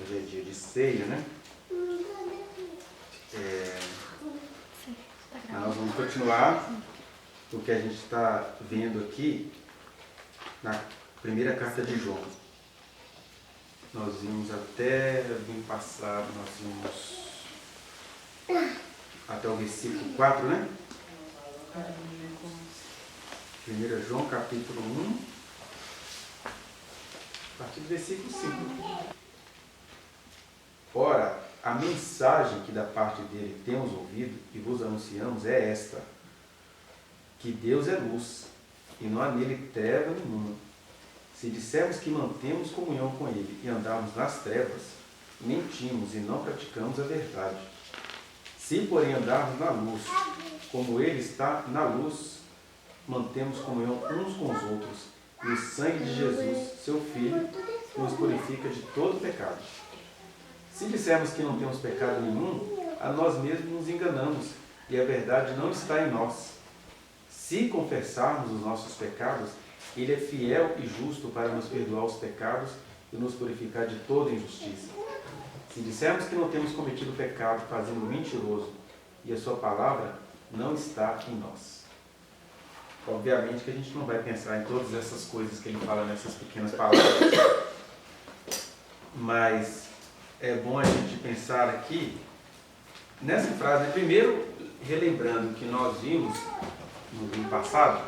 Hoje é dia de ceia, né? Nós vamos continuar o que a gente está vendo aqui na primeira carta de João. Nós vimos até domingo passado, nós vimos até o versículo 4, né? 1 João capítulo 1, a partir do versículo 5. Ora, a mensagem que da parte dele temos ouvido e vos anunciamos é esta: que Deus é luz, e não há nele treva nenhuma. Se dissermos que mantemos comunhão com ele e andarmos nas trevas, mentimos e não praticamos a verdade. Se, porém, andarmos na luz, como ele está na luz, mantemos comunhão uns com os outros, e o sangue de Jesus, seu Filho, nos purifica de todo pecado. Se dissermos que não temos pecado nenhum, a nós mesmos nos enganamos, e a verdade não está em nós. Se confessarmos os nossos pecados, ele é fiel e justo para nos perdoar os pecados e nos purificar de toda injustiça. Se dissermos que não temos cometido pecado, fazendo mentiroso, e a sua palavra não está em nós. Obviamente que a gente não vai pensar em todas essas coisas que ele fala nessas pequenas palavras, mas é bom a gente pensar aqui nessa frase, né? Primeiro, relembrando que nós vimos no vídeo passado,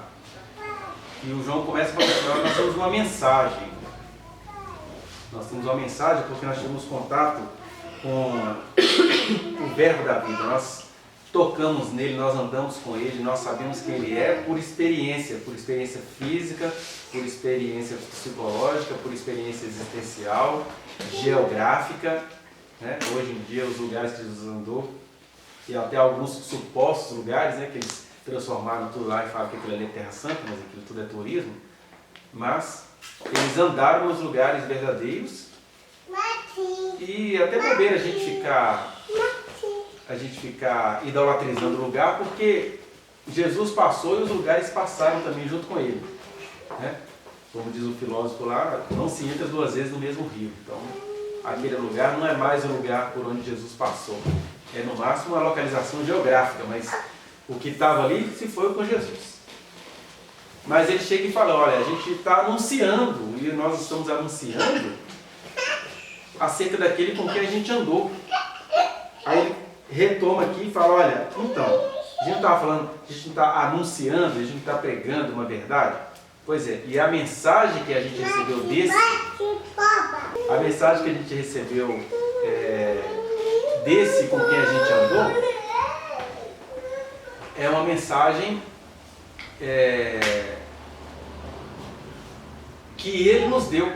e o João começa falando, nós temos uma mensagem. Nós temos uma mensagem porque nós tivemos contato com o verbo da vida. Nós tocamos nele, nós andamos com ele, nós sabemos quem ele é por experiência física, por experiência psicológica, por experiência existencial, geográfica, né? Hoje em dia os lugares que Jesus andou, e até alguns supostos lugares, né, que eles transformaram tudo lá e falam que aquilo ali é Terra Santa, mas aquilo tudo é turismo. Mas eles andaram nos lugares verdadeiros, e até bobeira a gente ficar idolatrizando o lugar, porque Jesus passou e os lugares passaram também junto com ele, né? Como diz o filósofo lá, não se entra duas vezes no mesmo rio. Então, aquele lugar não é mais o lugar por onde Jesus passou. É no máximo uma localização geográfica, mas o que estava ali se foi com Jesus. Mas ele chega e fala, olha, a gente está anunciando, e nós estamos anunciando acerca daquele com quem a gente andou. Aí ele retoma aqui e fala, olha, então, a gente não estava falando, a gente não está anunciando, a gente não está pregando uma verdade? Pois é, e a mensagem que a gente recebeu desse com quem a gente andou, é uma mensagem que ele nos deu.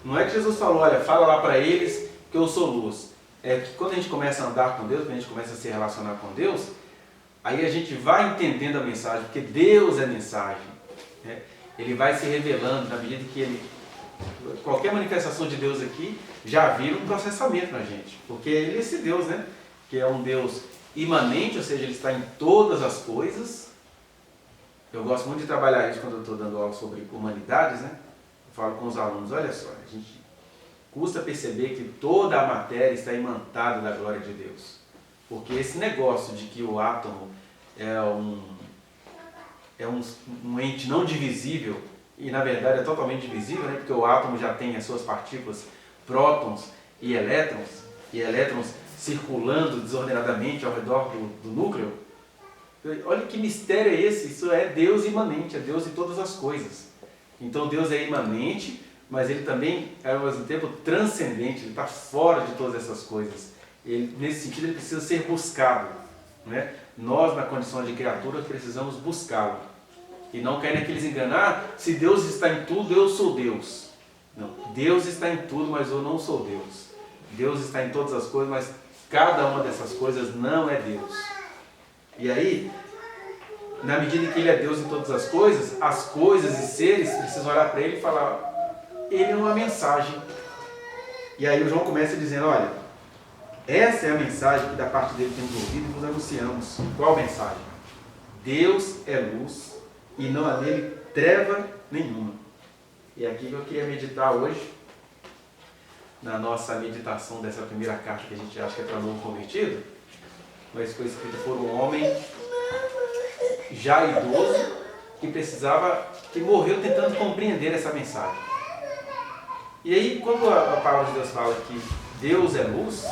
Não é que Jesus falou, olha, fala lá para eles que eu sou luz. É que quando a gente começa a andar com Deus, quando a gente começa a se relacionar com Deus, aí a gente vai entendendo a mensagem, porque Deus é mensagem, né? Ele vai se revelando na medida que qualquer manifestação de Deus aqui já vira um processamento na gente, porque ele é esse Deus, né? Que é um Deus imanente, ou seja, ele está em todas as coisas. Eu gosto muito de trabalhar isso quando eu estou dando aula sobre humanidades, né? Eu falo com os alunos, olha só, a gente custa perceber que toda a matéria está imantada da glória de Deus. Porque esse negócio de que o átomo é um ente não divisível, e na verdade é totalmente divisível, né? Porque o átomo já tem as suas partículas, prótons e elétrons circulando desordenadamente ao redor do núcleo. Olha que mistério é esse, isso é Deus imanente, é Deus em todas as coisas. Então Deus é imanente, mas ele também é ao mesmo tempo transcendente, ele está fora de todas essas coisas. Ele, nesse sentido, ele precisa ser buscado, né? Nós, na condição de criatura, precisamos buscá-lo. E não querem aqueles enganar, se Deus está em tudo, eu sou Deus. Não, Deus está em tudo, mas eu não sou Deus. Deus está em todas as coisas, mas cada uma dessas coisas não é Deus. E aí, na medida em que ele é Deus em todas as coisas e seres precisam olhar para ele e falar, ele é uma mensagem. E aí o João começa dizendo, olha, essa é a mensagem que da parte dele temos ouvido e nos anunciamos. Qual mensagem? Deus é luz e não há nele treva nenhuma. E é aqui que eu queria meditar hoje. na nossa meditação dessa primeira carta que a gente acha que é para novo convertido, mas foi escrita por um homem já idoso que morreu tentando compreender essa mensagem. E aí, quando a palavra de Deus fala que Deus é luz,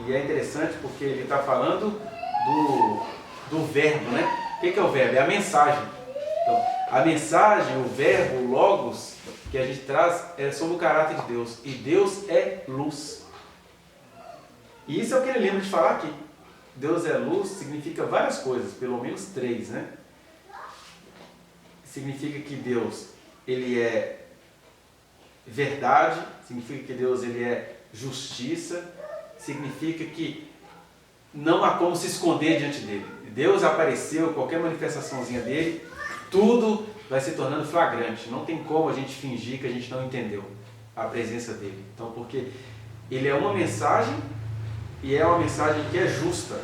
e é interessante porque ele está falando do verbo, né? O que é o verbo? É a mensagem. Então, a mensagem, o verbo, o logos, que a gente traz é sobre o caráter de Deus. E Deus é luz. E isso é o que ele lembra de falar aqui. Deus é luz significa várias coisas, pelo menos 3, né? Significa que Deus, ele é verdade, significa que Deus, ele é justiça, significa que não há como se esconder diante dele. Deus apareceu, qualquer manifestaçãozinha dele, tudo vai se tornando flagrante. Não tem como a gente fingir que a gente não entendeu a presença dele. Então, porque ele é uma mensagem e é uma mensagem que é justa.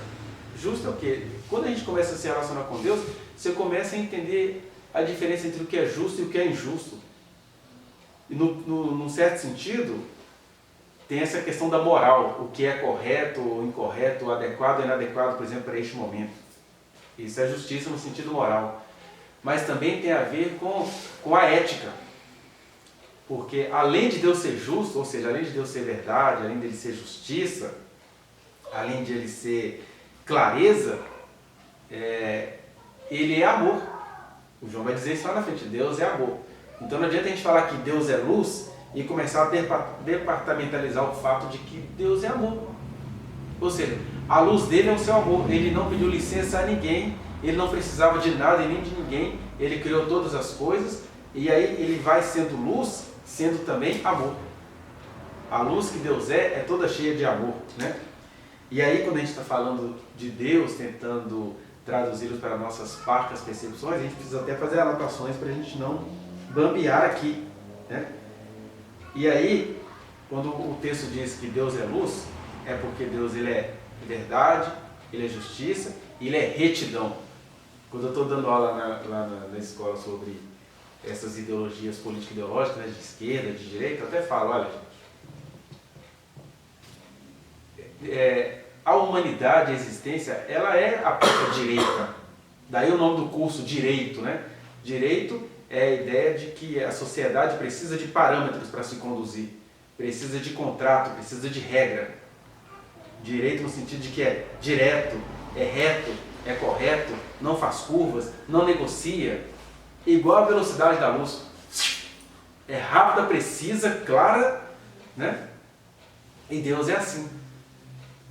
Justa é o quê? Quando a gente começa a se relacionar com Deus, você começa a entender a diferença entre o que é justo e o que é injusto. E num certo sentido, tem essa questão da moral, o que é correto ou incorreto, adequado ou inadequado, por exemplo, para este momento. Isso é justiça no sentido moral. Mas também tem a ver com a ética. Porque além de Deus ser justo, ou seja, além de Deus ser verdade, além dele ser justiça, além de ele ser clareza, ele é amor. O João vai dizer isso lá na frente, Deus é amor. Então não adianta a gente falar que Deus é luz e começar a departamentalizar o fato de que Deus é amor. Ou seja, a luz dele é o seu amor. Ele não pediu licença a ninguém, ele não precisava de nada e nem de ninguém, ele criou todas as coisas e aí ele vai sendo luz, sendo também amor. A luz que Deus é toda cheia de amor, né? E aí quando a gente está falando de Deus, tentando traduzi-los para nossas parcas percepções, a gente precisa até fazer anotações para a gente não bambear aqui, né? E aí, quando o texto diz que Deus é luz, é porque Deus, ele é verdade, ele é justiça e ele é retidão. Quando eu estou dando aula lá na escola sobre essas ideologias político-ideológicas, né, de esquerda, de direita, eu até falo, olha, a humanidade, a existência, ela é a própria direita. Daí o nome do curso, Direito, né? Direito é a ideia de que a sociedade precisa de parâmetros para se conduzir, precisa de contrato, precisa de regra. Direito no sentido de que é direto, é reto, é correto, não faz curvas, não negocia, igual a velocidade da luz. É rápida, precisa, clara, né? E Deus é assim.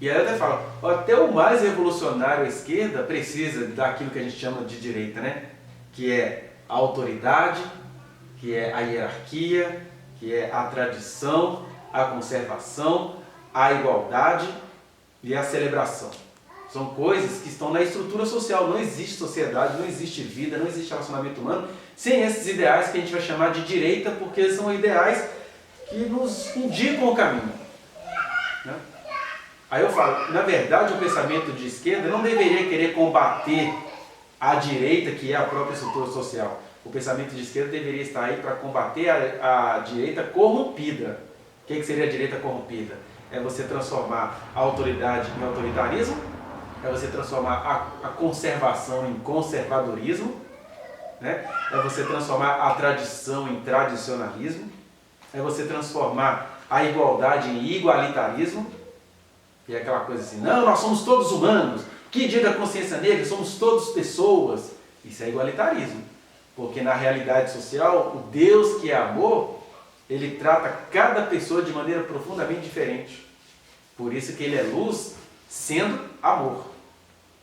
E aí até fala, até o mais revolucionário à esquerda precisa daquilo que a gente chama de direita, né? Que é a autoridade, que é a hierarquia, que é a tradição, a conservação, a igualdade e a celebração. São coisas que estão na estrutura social. Não existe sociedade, não existe vida, não existe relacionamento humano sem esses ideais que a gente vai chamar de direita, porque são ideais que nos indicam o caminho, né? Aí eu falo, na verdade o pensamento de esquerda não deveria querer combater a direita, que é a própria estrutura social. O pensamento de esquerda deveria estar aí para combater a direita corrompida. O que seria a direita corrompida? É você transformar a autoridade em autoritarismo, é você transformar a conservação em conservadorismo, né? É você transformar a tradição em tradicionalismo, é você transformar a igualdade em igualitarismo, e é aquela coisa assim, não, nós somos todos humanos, que dia da consciência negra, somos todos pessoas. Isso é igualitarismo, porque na realidade social, o Deus que é amor, ele trata cada pessoa de maneira profundamente diferente. Por isso que ele é luz, sendo amor,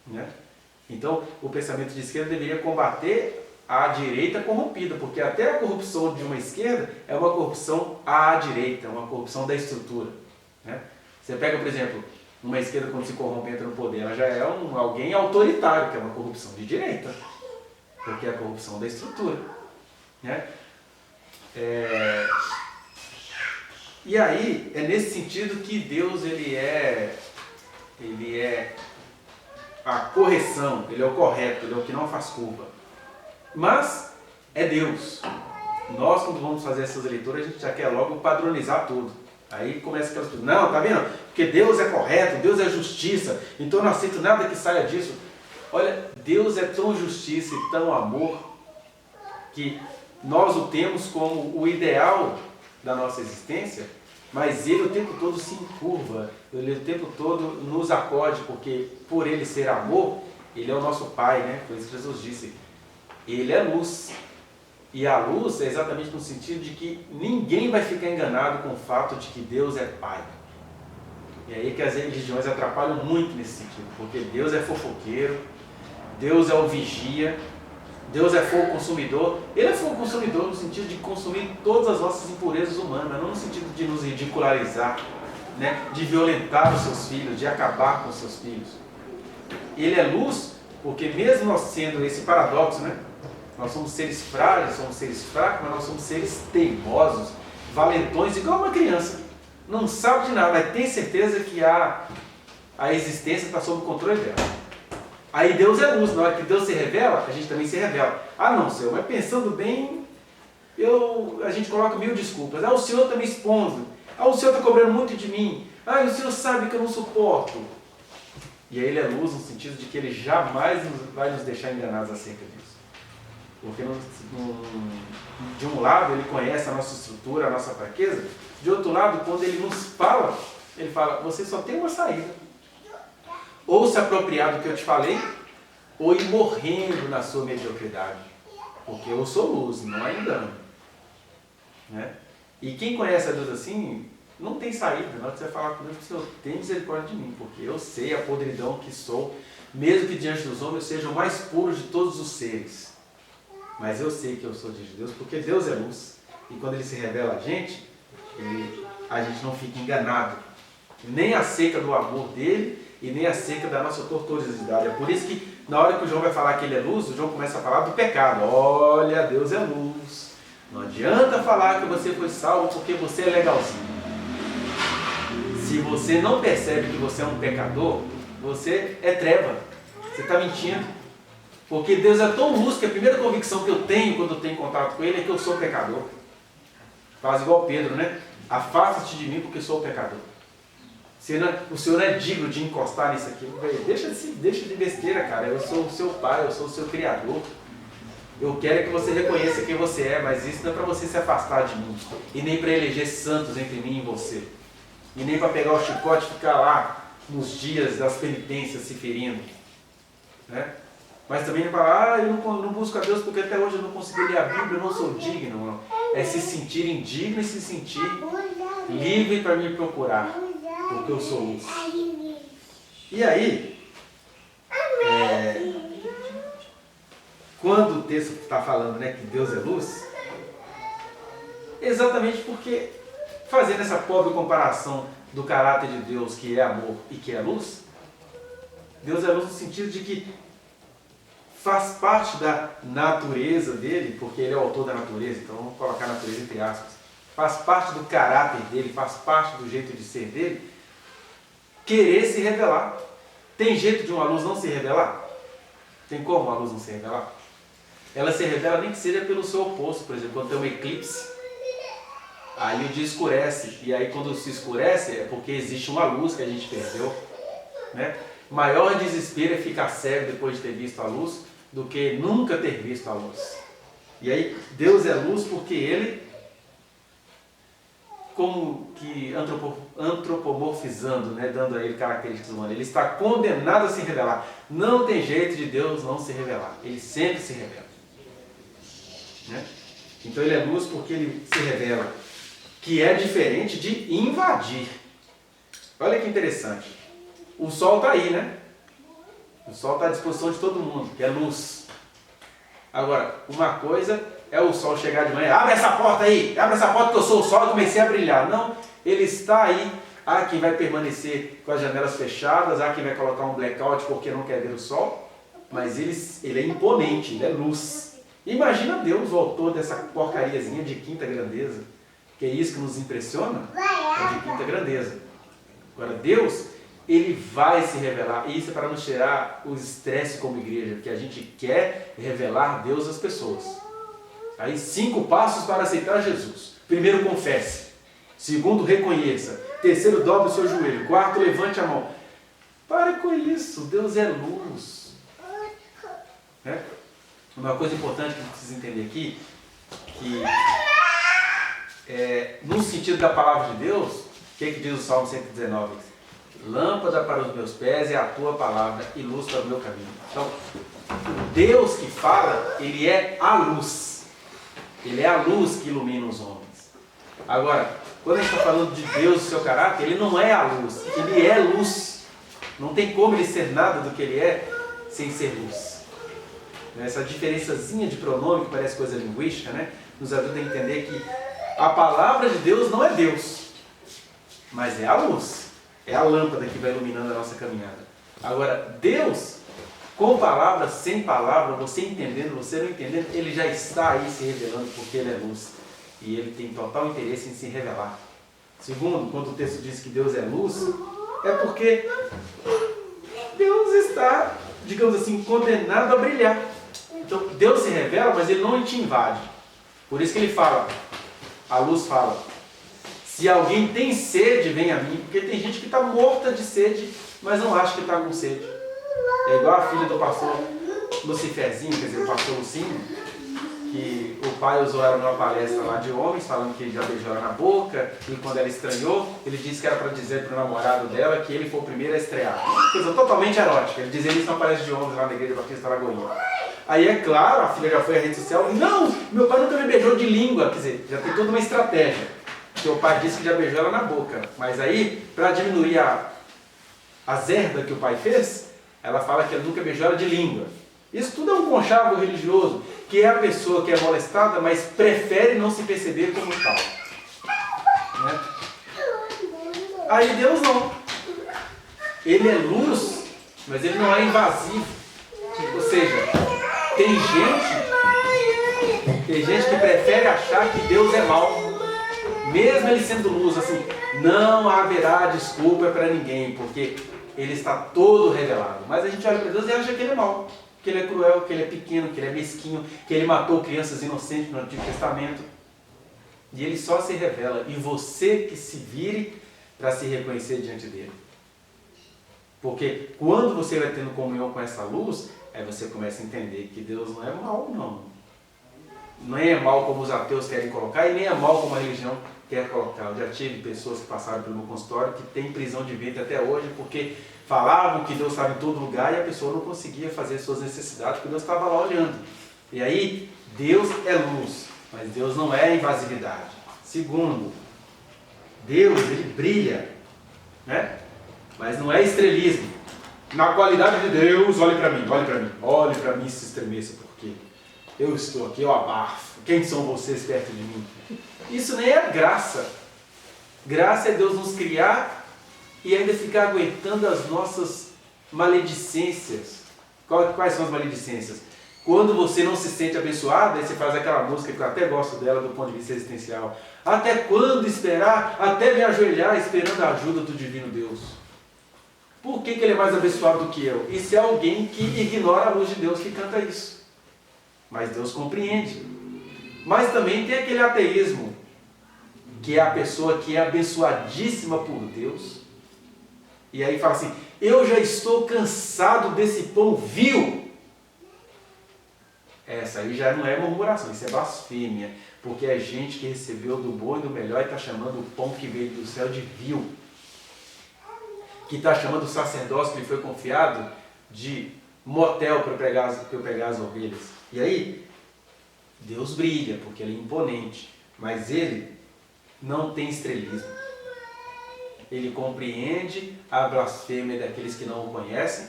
né? Então, o pensamento de esquerda deveria combater a direita corrompida, porque até a corrupção de uma esquerda é uma corrupção à direita, uma corrupção da estrutura, né? Você pega, por exemplo, uma esquerda quando se corrompe entra no poder, ela já é alguém autoritário, que é uma corrupção de direita, porque é a corrupção da estrutura, né? E aí, é nesse sentido que Deus ele é a correção, ele é o correto, ele é o que não faz curva. Mas é Deus. Nós, quando vamos fazer essas leituras, a gente já quer logo padronizar tudo. Aí começa aquelas coisas, não, tá vendo? Porque Deus é correto, Deus é justiça, então eu não aceito nada que saia disso. Olha, Deus é tão justiça e tão amor, que nós o temos como o ideal da nossa existência, mas Ele o tempo todo se encurva, Ele o tempo todo nos acode, porque por Ele ser amor, Ele é o nosso Pai, né? Foi isso que Jesus disse. Ele é luz. E a luz é exatamente no sentido de que ninguém vai ficar enganado com o fato de que Deus é Pai. E aí que as religiões atrapalham muito nesse sentido, porque Deus é fofoqueiro, Deus é o vigia, Deus é fogo consumidor. Ele é fogo consumidor no sentido de consumir todas as nossas impurezas humanas, não no sentido de nos ridicularizar, né? De violentar os seus filhos, de acabar com os seus filhos. Ele é luz, porque mesmo nós sendo esse paradoxo, né? Nós somos seres frágeis, somos seres fracos, mas nós somos seres teimosos, valentões, igual uma criança. Não sabe de nada, mas tem certeza que a existência está sob o controle dela. Aí Deus é luz, na hora que Deus se revela, a gente também se revela. Ah não, Senhor, mas pensando bem, a gente coloca 1000 desculpas. Ah, o Senhor está me expondo. Ah, o Senhor está cobrando muito de mim. Ah, o Senhor sabe que eu não suporto. E aí Ele é luz no sentido de que Ele jamais vai nos deixar enganados acerca disso. Porque de um lado Ele conhece a nossa estrutura, a nossa fraqueza. De outro lado, quando Ele nos fala, Ele fala, você só tem uma saída. Ou se apropriar do que eu te falei, ou ir morrendo na sua mediocridade. Porque eu sou luz, não há engano. Né? E quem conhece a Deus assim, não tem saída. Na hora que você falar com Deus, Senhor, tem misericórdia de mim, porque eu sei a podridão que sou, mesmo que diante dos homens eu seja o mais puro de todos os seres. Mas eu sei que eu sou de Deus, porque Deus é luz. E quando Ele se revela a gente não fica enganado. Nem acerca do amor dEle e nem acerca da nossa tortuosidade. É por isso que na hora que o João vai falar que Ele é luz, o João começa a falar do pecado. Olha, Deus é luz. Não adianta falar que você foi salvo porque você é legalzinho. Se você não percebe que você é um pecador, você é treva. Você está mentindo. Porque Deus é tão luz que a primeira convicção que eu tenho quando eu tenho contato com Ele é que eu sou pecador. Faz igual Pedro, né? Afasta-te de mim porque sou pecador. O Senhor é digno de encostar nisso aqui. Deixa de besteira, cara. Eu sou o seu pai, eu sou o seu criador. Eu quero que você reconheça quem você é, mas isso não é para você se afastar de mim. E nem para eleger santos entre mim e você. E nem para pegar o chicote e ficar lá nos dias das penitências se ferindo. Né? Mas também não falar, eu não busco a Deus porque até hoje eu não consegui ler a Bíblia, eu não sou digno. Não. É se sentir indigno e se sentir livre para me procurar, porque eu sou luz. E aí, quando o texto está falando, né, que Deus é luz, exatamente porque, fazendo essa pobre comparação do caráter de Deus, que é amor e que é luz, Deus é luz no sentido de que faz parte da natureza dele, porque ele é o autor da natureza, então vamos colocar a natureza entre aspas, faz parte do caráter dele, faz parte do jeito de ser dele, querer se revelar. Tem jeito de uma luz não se revelar? Tem como uma luz não se revelar? Ela se revela nem que seja pelo seu oposto, por exemplo, quando tem um eclipse, aí o dia escurece, e aí quando se escurece é porque existe uma luz que a gente perdeu, né? Maior desespero é ficar cego depois de ter visto a luz do que nunca ter visto a luz. E aí Deus é luz porque Ele, como que antropomorfizando, né, dando a Ele características humanas, Ele está condenado a se revelar. Não tem jeito de Deus não se revelar. Ele sempre se revela. Né? Então Ele é luz porque Ele se revela, que é diferente de invadir. Olha que interessante. O sol está aí, né? O sol está à disposição de todo mundo, que é luz. Agora, uma coisa é o sol chegar de manhã, abre essa porta aí, abre essa porta que eu sou o sol e comecei a brilhar. Não, ele está aí. Há quem vai permanecer com as janelas fechadas, há quem vai colocar um blackout porque não quer ver o sol, mas ele é imponente, ele é luz. Imagina Deus, o autor dessa porcariazinha de quinta grandeza, que é isso que nos impressiona, é de quinta grandeza. Agora, Deus, Ele vai se revelar, e isso é para nos tirar os estresses como igreja, porque a gente quer revelar Deus às pessoas. Aí 5 passos para aceitar Jesus. Primeiro, confesse. Segundo, reconheça. Terceiro, dobre o seu joelho. Quarto, levante a mão. Pare com isso. Deus é luz. Uma coisa importante que a gente precisa entender aqui, que no sentido da palavra de Deus, o que diz o Salmo 119? Lâmpada para os meus pés é a tua palavra e luz para o meu caminho. Então, o Deus que fala, ele é a luz. Ele é a luz que ilumina os homens. Agora, quando a gente está falando de Deus e seu caráter, ele não é a luz, ele é luz. Não tem como ele ser nada do que ele é sem ser luz. Essa diferençazinha de pronome, que parece coisa linguística, né, nos ajuda a entender que a palavra de Deus não é Deus, mas é a luz. É a lâmpada que vai iluminando a nossa caminhada. Agora, Deus, com palavras, sem palavra, você entendendo, você não entendendo, ele já está aí se revelando porque ele é luz. E ele tem total interesse em se revelar. Segundo, quando o texto diz que Deus é luz, é porque Deus está, digamos assim, condenado a brilhar. Então, Deus se revela, mas ele não te invade. Por isso que ele fala, a luz fala, se alguém tem sede, vem a mim. Porque tem gente que está morta de sede, mas não acha que está com sede. É igual a filha do pastor Luciferzinho, quer dizer, o pastor Lucinho, que o pai usou ela numa palestra lá de homens, falando que já beijou ela na boca, e quando ela estranhou, ele disse que era para dizer para o namorado dela que ele foi o primeiro a estrear. Coisa totalmente erótica. Ele dizia isso numa palestra de homens lá na igreja Batista Alagoinha. Aí é claro, a filha já foi à rede social, não, meu pai nunca me beijou de língua, quer dizer, já tem toda uma estratégia. Que o pai disse que já beijou ela na boca. Mas aí, para diminuir a zerda que o pai fez, ela fala que ele nunca beijou ela de língua. Isso tudo é um conchavo religioso, que é a pessoa que é molestada, mas prefere não se perceber como tal. Né? Aí Deus não. Ele é luz, mas ele não é invasivo. Ou seja, tem gente que prefere achar que Deus é mau. Mesmo ele sendo luz, assim, não haverá desculpa para ninguém, porque ele está todo revelado. Mas a gente olha para Deus e acha que ele é mau, que ele é cruel, que ele é pequeno, que ele é mesquinho, que ele matou crianças inocentes no Antigo Testamento. E ele só se revela, e você que se vire para se reconhecer diante dele. Porque quando você vai tendo comunhão com essa luz, aí você começa a entender que Deus não é mau, não. Nem é mal como os ateus querem colocar e nem é mal como a religião quer colocar. Eu já tive pessoas que passaram pelo meu consultório que têm prisão de ventre até hoje porque falavam que Deus estava em todo lugar e a pessoa não conseguia fazer suas necessidades porque Deus estava lá olhando. E aí, Deus é luz, mas Deus não é invasividade. Segundo, Deus, ele brilha, né? Mas não é estrelismo. Na qualidade de Deus, olhe para mim e se estremeça, porque eu estou aqui, eu abafo. Quem são vocês perto de mim? Isso nem é graça. Graça é Deus nos criar e ainda ficar aguentando as nossas maledicências. Quais são as maledicências? Quando você não se sente abençoado, aí você faz aquela música que eu até gosto dela do ponto de vista existencial. Até quando esperar? Até me ajoelhar esperando a ajuda do divino Deus. Por que ele é mais abençoado do que eu? Isso é alguém que ignora a luz de Deus que canta isso. Mas Deus compreende. Mas também tem aquele ateísmo, que é a pessoa que é abençoadíssima por Deus. E aí fala assim, eu já estou cansado desse pão vil. Essa aí já não é murmuração, isso é blasfêmia. Porque é gente que recebeu do bom e do melhor e está chamando o pão que veio do céu de vil. Que está chamando o sacerdócio que lhe foi confiado de motel para eu pegar as ovelhas. E aí, Deus brilha, porque ele é imponente, mas ele não tem estrelismo. Ele compreende a blasfêmia daqueles que não o conhecem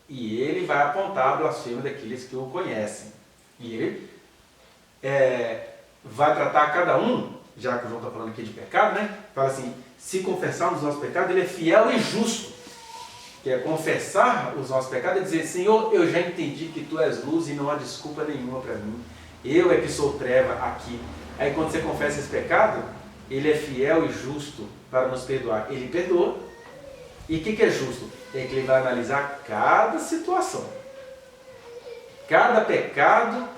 e ele vai apontar a blasfêmia daqueles que o conhecem. E ele vai tratar cada um, já que o João está falando aqui de pecado, né? Fala assim, se confessarmos os nossos pecados, ele é fiel e justo. Que é confessar os nossos pecados e dizer, Senhor, eu já entendi que Tu és luz e não há desculpa nenhuma para mim. Eu é que sou treva aqui. Aí quando você confessa esse pecado, Ele é fiel e justo para nos perdoar. Ele perdoa. E o que é justo? É que Ele vai analisar cada situação. Cada pecado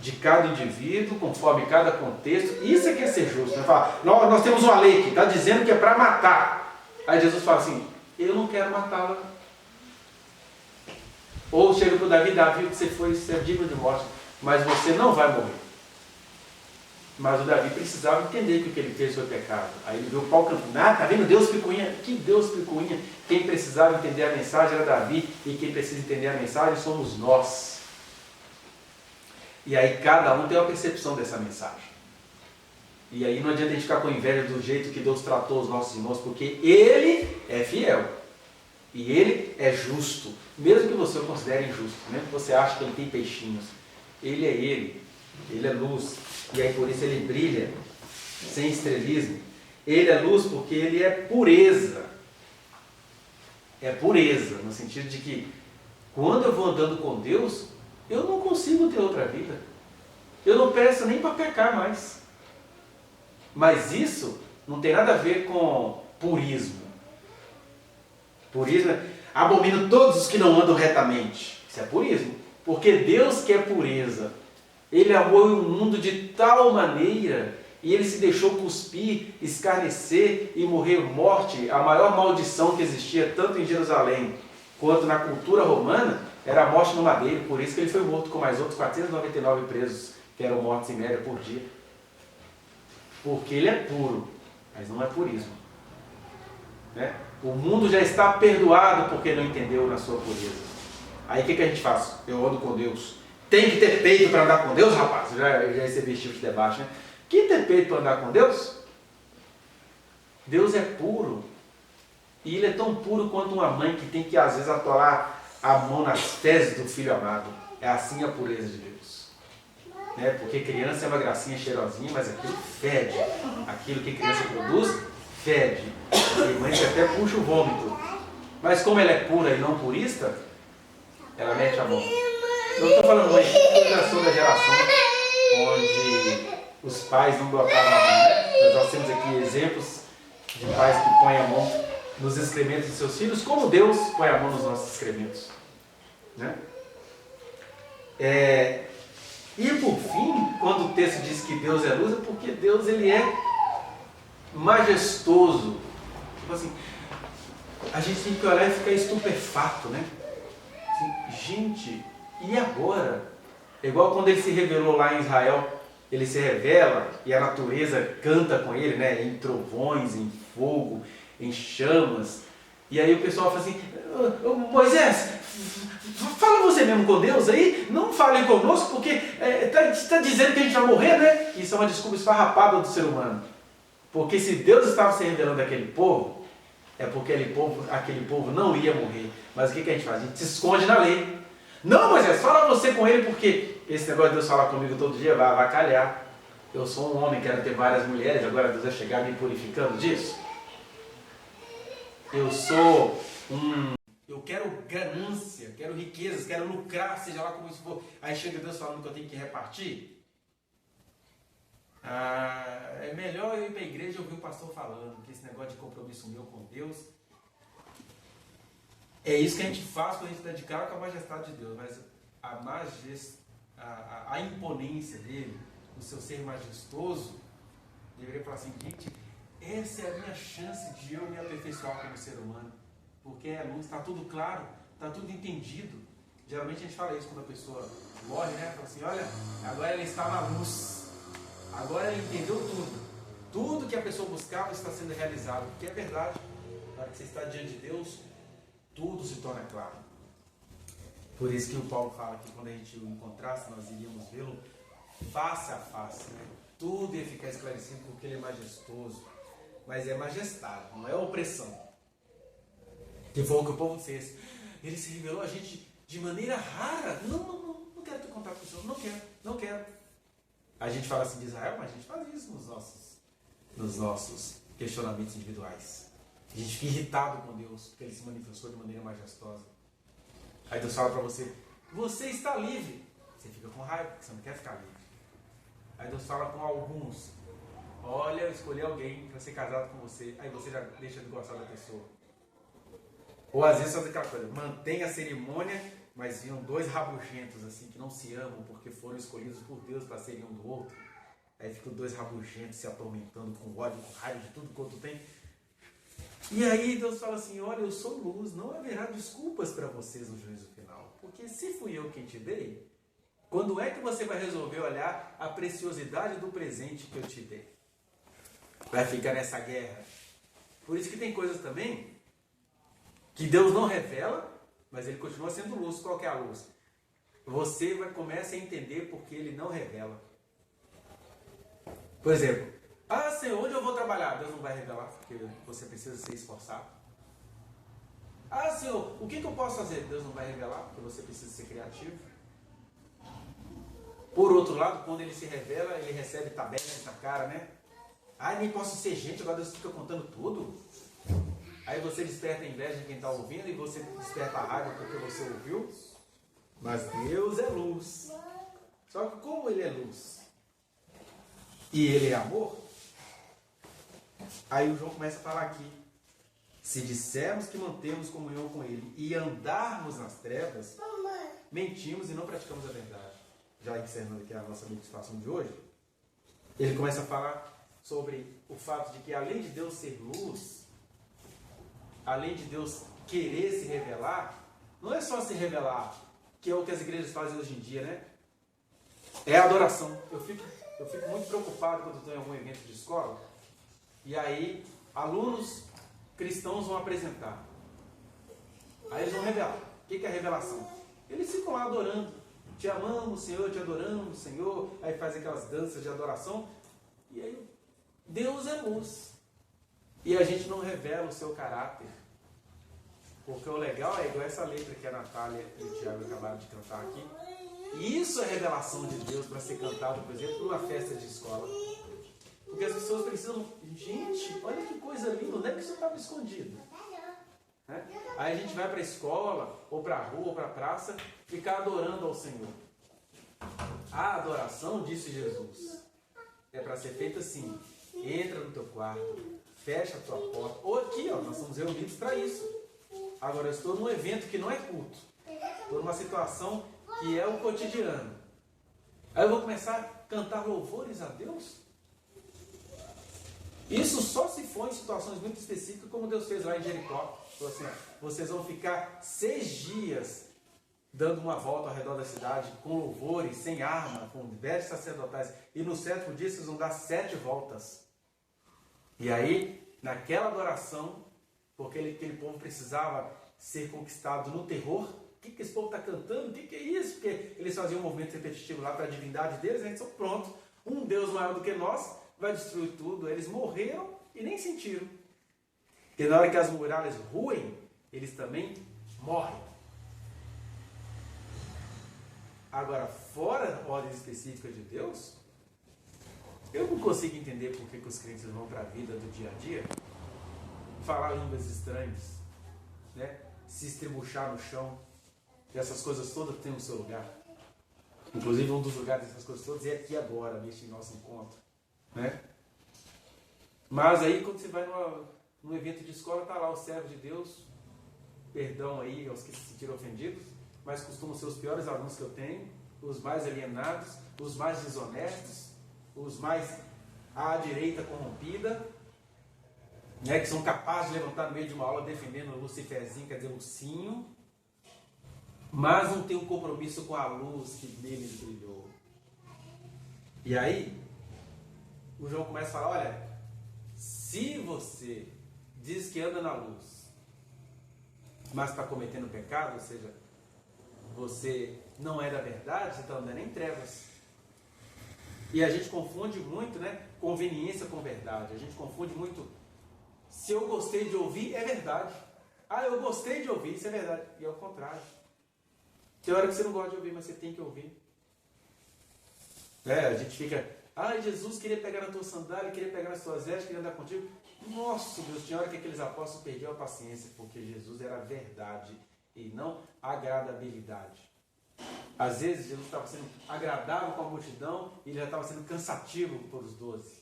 de cada indivíduo, conforme cada contexto. Isso é que é ser justo. Né? Fala, nós temos uma lei que está dizendo que é para matar. Aí Jesus fala assim, eu não quero matá-la. Ou chega para o Davi, Davi, você é digno de morte, mas você não vai morrer. Mas o Davi precisava entender que o que ele fez foi pecado. Aí ele viu o pau cantando. Ah, tá vendo? Deus picuinha. Que Deus picuinha? Quem precisava entender a mensagem era Davi. E quem precisa entender a mensagem somos nós. E aí cada um tem uma percepção dessa mensagem. E aí não adianta a gente ficar com inveja do jeito que Deus tratou os nossos irmãos, porque Ele é fiel. E Ele é justo. Mesmo que você o considere injusto. Mesmo que você ache que Ele tem peixinhos. Ele é Ele. Ele é luz. E aí por isso Ele brilha sem estrelismo. Ele é luz porque Ele é pureza. É pureza, no sentido de que quando eu vou andando com Deus, eu não consigo ter outra vida. Eu não peço nem para pecar mais. Mas isso não tem nada a ver com purismo. Purismo é abomino todos os que não andam retamente. Isso é purismo. Porque Deus quer pureza. Ele amou o mundo de tal maneira e Ele se deixou cuspir, escarnecer e morrer morte. A maior maldição que existia tanto em Jerusalém quanto na cultura romana era a morte no madeiro. Por isso que Ele foi morto com mais outros 499 presos que eram mortos em média por dia. Porque Ele é puro, mas não é purismo. Né? O mundo já está perdoado porque não entendeu na sua pureza. Aí o que a gente faz? Eu ando com Deus. Tem que ter peito para andar com Deus, rapaz? Já recebi esse tipo de debate, né? Que ter peito para andar com Deus? Deus é puro. E Ele é tão puro quanto uma mãe que tem que, às vezes, atolar a mão nas fezes do filho amado. É assim a pureza de Deus. Né? Porque criança é uma gracinha cheirosinha, mas aquilo fede. Aquilo que criança produz, fede. Tem mãe que até puxa o vômito. Mas como ela é pura e não purista, ela mete a mão. Eu estou falando, mãe, eu sou da geração onde os pais não botavam a mão. Né? Nós temos aqui exemplos de pais que põem a mão nos excrementos de seus filhos, como Deus põe a mão nos nossos excrementos. Né? E por fim, quando o texto diz que Deus é luz, é porque Deus ele é majestoso. Tipo assim, a gente tem que olhar e ficar estupefato, né? Assim, gente, e agora? É igual quando ele se revelou lá em Israel, ele se revela e a natureza canta com ele, né? Em trovões, em fogo, em chamas. E aí o pessoal fala assim, Moisés, fala você mesmo com Deus aí, não fale conosco, porque está dizendo que a gente vai morrer, né? Isso é uma desculpa esfarrapada do ser humano. Porque se Deus estava se revelando àquele povo, é porque aquele povo não ia morrer. Mas o que a gente faz? A gente se esconde na lei. Não, Moisés, fala você com ele, porque esse negócio de Deus falar comigo todo dia vai calhar. Eu sou um homem, quero ter várias mulheres, agora Deus vai chegar me purificando disso. Eu quero ganância, quero riquezas, quero lucrar, seja lá como isso for. Aí chega Deus falando que eu tenho que repartir. É melhor eu ir para a igreja e ouvir o pastor falando, que esse negócio de compromisso meu com Deus. É isso que a gente faz quando a gente se dedicar com a majestade de Deus, mas a imponência dele, o seu ser majestoso, deveria falar assim, gente, essa é a minha chance de eu me aperfeiçoar como ser humano, porque é luz, está tudo claro, está tudo entendido. Geralmente a gente fala isso quando a pessoa morre, né? Fala assim, olha, agora ela está na luz, agora ela entendeu tudo que a pessoa buscava está sendo realizado, que é verdade. Na hora que você está diante de Deus, tudo se torna claro. Por isso que o Paulo fala que quando a gente o encontrasse, nós iríamos vê-lo face a face. Né? Tudo ia ficar esclarecido porque ele é majestoso. Mas é majestade, não é opressão. Que foi o que o povo fez. Ele se revelou a gente de maneira rara. Não quero ter contato com o Senhor. Não quero. A gente fala assim de Israel, mas a gente faz isso nos nossos questionamentos individuais. A gente fica irritado com Deus, porque Ele se manifestou de maneira majestosa. Aí Deus fala para você, você está livre. Você fica com raiva, porque você não quer ficar livre. Aí Deus fala com alguns, olha, eu escolhi alguém para ser casado com você. Aí você já deixa de gostar da pessoa. Ou às vezes faz aquela coisa, mantém a cerimônia mas viam dois rabugentos assim que não se amam porque foram escolhidos por Deus para serem um do outro. Aí ficam dois rabugentos se atormentando com ódio, com raiva de tudo quanto tem. E aí Deus fala assim, olha, eu sou luz, não haverá desculpas para vocês no juízo final. Porque se fui eu quem te dei, quando é que você vai resolver olhar a preciosidade do presente que eu te dei? Vai ficar nessa guerra. Por isso que tem coisas também que Deus não revela, mas Ele continua sendo luz. Qual que é a luz? Você começa a entender porque Ele não revela. Por exemplo, Senhor, onde eu vou trabalhar? Deus não vai revelar, porque você precisa ser esforçado. Senhor, o que eu posso fazer? Deus não vai revelar, porque você precisa ser criativo. Por outro lado, quando Ele se revela, Ele recebe tabelas na cara, né? Nem posso ser gente, agora Deus fica contando tudo. Aí você desperta a inveja de quem está ouvindo e você desperta a raiva porque você ouviu. Mas Deus é luz. Só que como Ele é luz e Ele é amor, aí o João começa a falar aqui. Se dissermos que mantemos comunhão com Ele e andarmos nas trevas, mentimos e não praticamos a verdade. Já encerrando aqui a nossa meditação de hoje, ele começa a falar sobre o fato de que além de Deus ser luz, além de Deus querer se revelar, não é só se revelar, que é o que as igrejas fazem hoje em dia, né? É a adoração. Eu fico muito preocupado quando estou em algum evento de escola, e aí alunos cristãos vão apresentar. Aí eles vão revelar. O que é a revelação? Eles ficam lá adorando. Te amamos, Senhor, te adoramos, Senhor. Aí faz aquelas danças de adoração. E aí, Deus é luz. E a gente não revela o seu caráter. Porque o legal é igual essa letra que a Natália e o Tiago acabaram de cantar aqui. E isso é revelação de Deus para ser cantado, por exemplo, numa festa de escola. Porque as pessoas precisam... Gente, olha que coisa linda. Onde é que isso estava escondido? Aí a gente vai para a escola, ou para a rua, ou para a praça, ficar adorando ao Senhor. A adoração, disse Jesus, é para ser feita assim. Entra no teu quarto, fecha a tua porta. Ou aqui, nós somos reunidos para isso. Agora, eu estou num evento que não é culto. Estou numa situação que é o cotidiano. Aí eu vou começar a cantar louvores a Deus? Isso só se for em situações muito específicas, como Deus fez lá em Jericó. Falou assim, vocês vão ficar 6 dias dando uma volta ao redor da cidade, com louvores, sem arma, com vestes sacerdotais. E no 7º dia vocês vão dar 7 voltas. E aí, naquela adoração, porque aquele povo precisava ser conquistado no terror. O que esse povo está cantando? O que é isso? Porque eles faziam um movimento repetitivo lá para a divindade deles, a gente só pronto. Um Deus maior do que nós vai destruir tudo. Eles morreram e nem sentiram. Porque na hora que as muralhas ruem, eles também morrem. Agora, fora ordens específicas de Deus, eu não consigo entender por que os crentes vão para a vida do dia a dia, falar línguas estranhas, né? Se estribuchar no chão, e essas coisas todas têm o seu lugar. Inclusive, um dos lugares dessas coisas todas é aqui agora, neste nosso encontro, né? Mas aí, quando você vai num evento de escola, está lá o servo de Deus, perdão aí aos que se sentiram ofendidos, mas costumam ser os piores alunos que eu tenho, os mais alienados, os mais desonestos, os mais à direita corrompida, né, que são capazes de levantar no meio de uma aula defendendo o Luciferzinho, quer dizer, ursinho, mas não tem um compromisso com a luz que neles brilhou. E aí, o João começa a falar, olha, se você diz que anda na luz, mas está cometendo pecado, ou seja, você não é da verdade, você está andando em trevas. E a gente confunde muito, né, conveniência com verdade. A gente confunde muito, se eu gostei de ouvir, é verdade. Eu gostei de ouvir, isso é verdade. E é o contrário. Tem hora que você não gosta de ouvir, mas você tem que ouvir. A gente fica, Jesus queria pegar na tua sandália, queria pegar nas tuas vestes, queria andar contigo. Nossa, Deus, tinha hora que aqueles apóstolos perdiam a paciência, porque Jesus era verdade e não agradabilidade. Às vezes Jesus estava sendo agradável com a multidão e ele já estava sendo cansativo para os 12.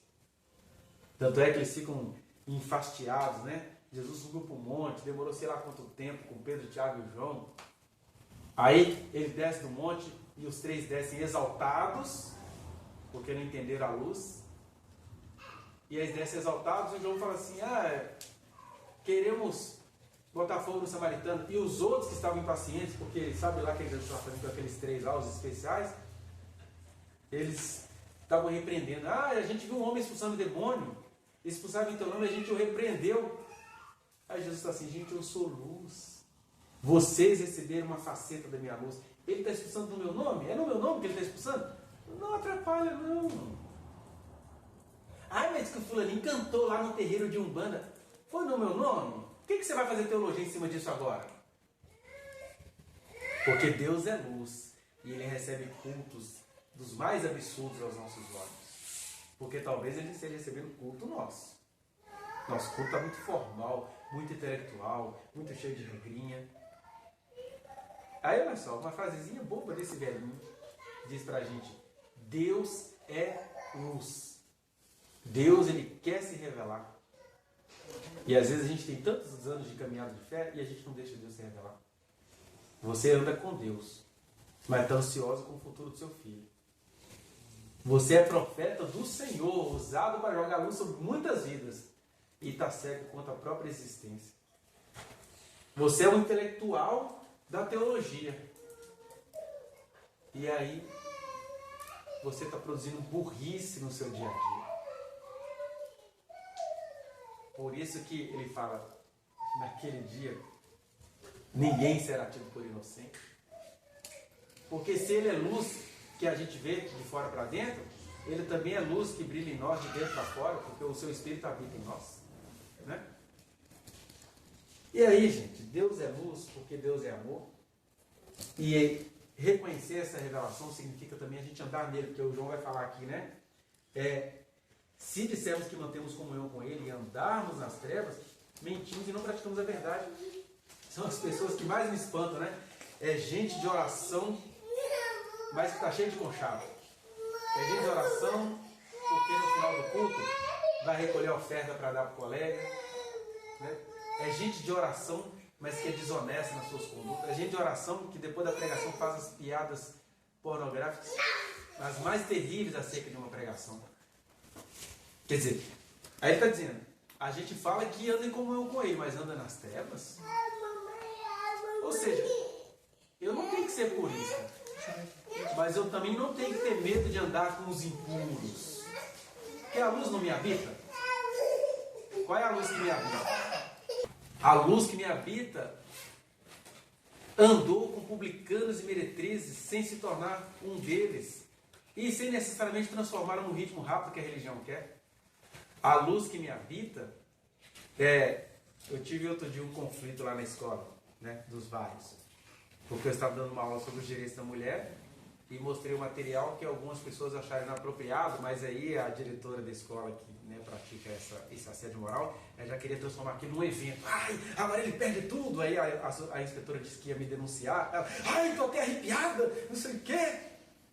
Tanto é que eles ficam enfastiados, né? Jesus subiu para o monte, demorou sei lá quanto tempo com Pedro, Tiago e João. Aí ele desce do monte e os três descem exaltados, porque não entenderam a luz. E eles descem exaltados e o João fala assim, queremos botar fogo no samaritano. E os outros que estavam impacientes, porque sabe lá que eles estavam fazendo com aqueles três lá, os especiais, eles estavam repreendendo. A gente viu um homem expulsando o demônio, expulsava em teu nome, a gente o repreendeu. Aí Jesus está assim, gente, eu sou luz. Vocês receberam uma faceta da minha luz. Ele está expulsando no meu nome? É no meu nome que ele está expulsando? Não atrapalha, não. Mas que o fulaninho cantou lá no terreiro de Umbanda. Foi no meu nome? Por que você vai fazer teologia em cima disso agora? Porque Deus é luz. E Ele recebe cultos dos mais absurdos aos nossos olhos. Porque talvez Ele esteja recebendo culto nosso. Nosso culto está muito formal, muito intelectual, muito cheio de regrinha. Aí olha só, uma frasezinha boba desse velhinho diz pra gente: Deus é luz. Deus, Ele quer se revelar. E às vezes a gente tem tantos anos de caminhada de fé e a gente não deixa Deus se revelar. Você anda com Deus, mas está ansioso com o futuro do seu filho. Você é profeta do Senhor, usado para jogar luz sobre muitas vidas, e está cego quanto à própria existência. Você é um intelectual da teologia. E aí, você está produzindo burrice no seu dia a dia. Por isso que ele fala, naquele dia, ninguém será tido por inocente. Porque se ele é luz que a gente vê de fora para dentro, ele também é luz que brilha em nós de dentro para fora, porque o seu Espírito habita em nós. Né? E aí, gente, Deus é luz porque Deus é amor. E reconhecer essa revelação significa também a gente andar nele, porque o João vai falar aqui, né? Se dissermos que mantemos comunhão com Ele e andarmos nas trevas, mentimos e não praticamos a verdade. São as pessoas que mais me espantam, né? É gente de oração, mas que está cheio de conchavo. É gente de oração, porque no final do culto vai recolher oferta para dar para o colega. Né? É gente de oração, mas que é desonesta nas suas condutas. É gente de oração que depois da pregação faz as piadas pornográficas, as mais terríveis acerca de uma pregação. Quer dizer, aí ele está dizendo, a gente fala que anda em comunhão com Ele, mas anda nas trevas. Ou seja, eu não tenho que ser purista, mas eu também não tenho que ter medo de andar com os impuros. Porque a luz não me habita? Qual é a luz que me habita? A luz que me habita andou com publicanos e meretrizes sem se tornar um deles e sem necessariamente transformar num ritmo rápido que a religião quer. A luz que me habita eu tive outro dia um conflito lá na escola, né, dos vários, porque eu estava dando uma aula sobre os direitos da mulher e mostrei o material que algumas pessoas acharam inapropriado, mas aí a diretora da escola que, né, pratica esse assédio moral, ela já queria transformar aquilo num evento. Agora ele perde tudo. Aí a inspetora disse que ia me denunciar. Ela, tô até arrepiada, não sei o quê.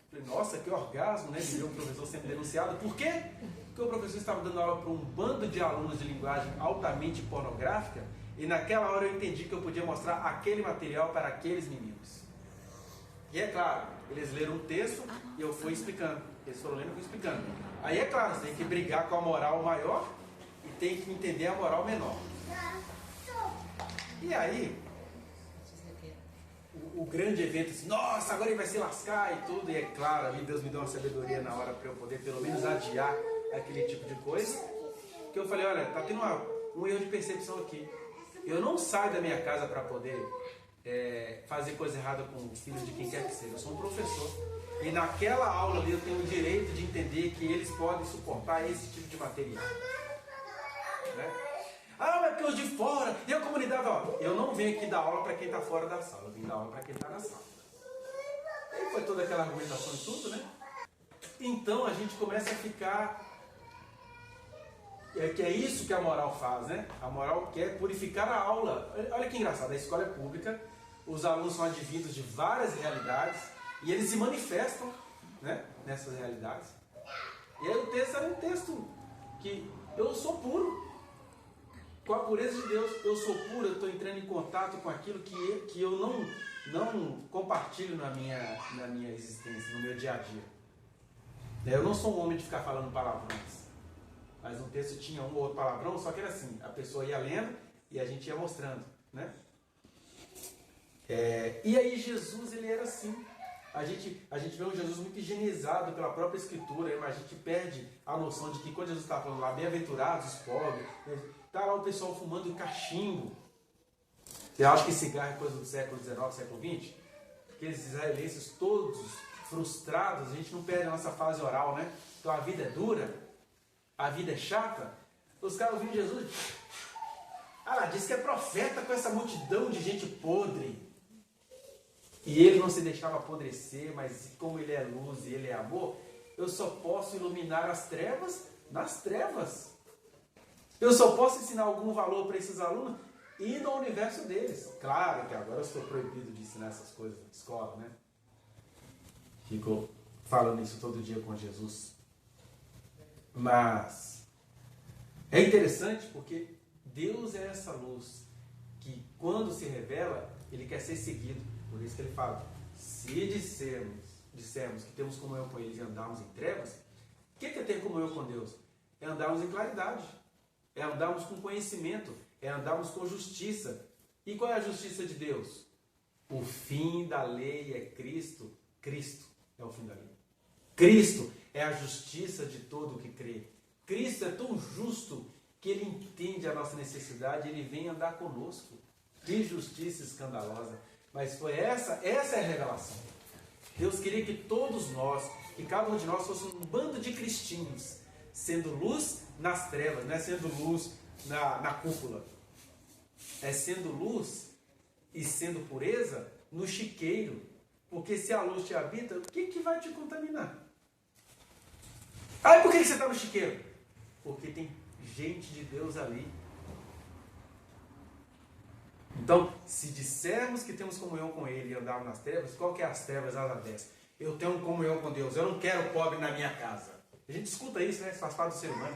Falei, nossa, que orgasmo, né, de ver um professor sendo denunciado. Por quê? Porque o professor estava dando aula para um bando de alunos de linguagem altamente pornográfica e naquela hora eu entendi que eu podia mostrar aquele material para aqueles meninos. E é claro, eles leram um texto e eu fui explicando. Eles foram lendo e eu fui explicando. Aí é claro, você tem que brigar com a moral maior e tem que entender a moral menor. E aí, o grande evento assim, nossa, agora ele vai se lascar e tudo. E é claro, ali Deus me deu uma sabedoria na hora para eu poder pelo menos adiar aquele tipo de coisa. Que eu falei, olha, tá tendo um erro de percepção aqui. Eu não saio da minha casa para poder fazer coisa errada com os filhos de quem quer que seja. Eu sou um professor. E naquela aula ali eu tenho o direito de entender que eles podem suportar esse tipo de material. Né? Mas porque os de fora, e a comunidade, eu não venho aqui dar aula para quem está fora da sala, eu venho dar aula para quem está na sala. Aí foi toda aquela argumentação e tudo, né? Então a gente começa a ficar... que é isso que a moral faz, né? A moral quer purificar a aula. Olha que engraçado, a escola é pública, os alunos são advindos de várias realidades e eles se manifestam, né, nessas realidades. E aí o texto era um texto que eu sou puro. com a pureza de Deus. Eu sou puro, eu estou entrando em contato com aquilo que eu não compartilho na minha existência, no meu dia a dia. Eu não sou um homem de ficar falando palavrões. Mas no texto tinha um ou outro palavrão, só que era assim, a pessoa ia lendo e a gente ia mostrando, né? E aí Jesus, ele era assim. A gente vê um Jesus muito higienizado pela própria Escritura, mas a gente perde a noção de que quando Jesus está falando lá, bem-aventurados os pobres, está lá o pessoal fumando cachimbo. Você acha que cigarro é coisa do século XIX, século XX? Aqueles israelenses todos frustrados, a gente não perde a nossa fase oral, né? Então a vida é dura, a vida é chata. Os caras ouvindo Jesus, diz que é profeta com essa multidão de gente podre. E ele não se deixava apodrecer, mas como ele é luz e ele é amor, eu só posso iluminar as trevas nas trevas. Eu só posso ensinar algum valor para esses alunos e no universo deles. Claro que agora eu estou proibido de ensinar essas coisas na escola, né? Fico falando isso todo dia com Jesus. Mas é interessante porque Deus é essa luz que quando se revela, ele quer ser seguido. Por isso que ele fala, se dissermos que temos comunhão com ele e andarmos em trevas, o que é ter comunhão com Deus? É andarmos em claridade, é andarmos com conhecimento, é andarmos com justiça. E qual é a justiça de Deus? O fim da lei é Cristo. Cristo é o fim da lei. Cristo é a justiça de todo o que crê. Cristo é tão justo que ele entende a nossa necessidade, ele vem andar conosco. Que justiça escandalosa! Mas foi essa é a revelação. Deus queria que todos nós, que cada um de nós fosse um bando de cristinhos, sendo luz nas trevas, não é sendo luz na cúpula. É sendo luz e sendo pureza no chiqueiro. Porque se a luz te habita, o que vai te contaminar? E por que você está no chiqueiro? Porque tem gente de Deus ali. Então, se dissermos que temos comunhão com Ele e andarmos nas trevas, qual que é as trevas? Elas descem. Eu tenho comunhão com Deus, eu não quero pobre na minha casa. A gente escuta isso, né? Isso faz parte do ser humano.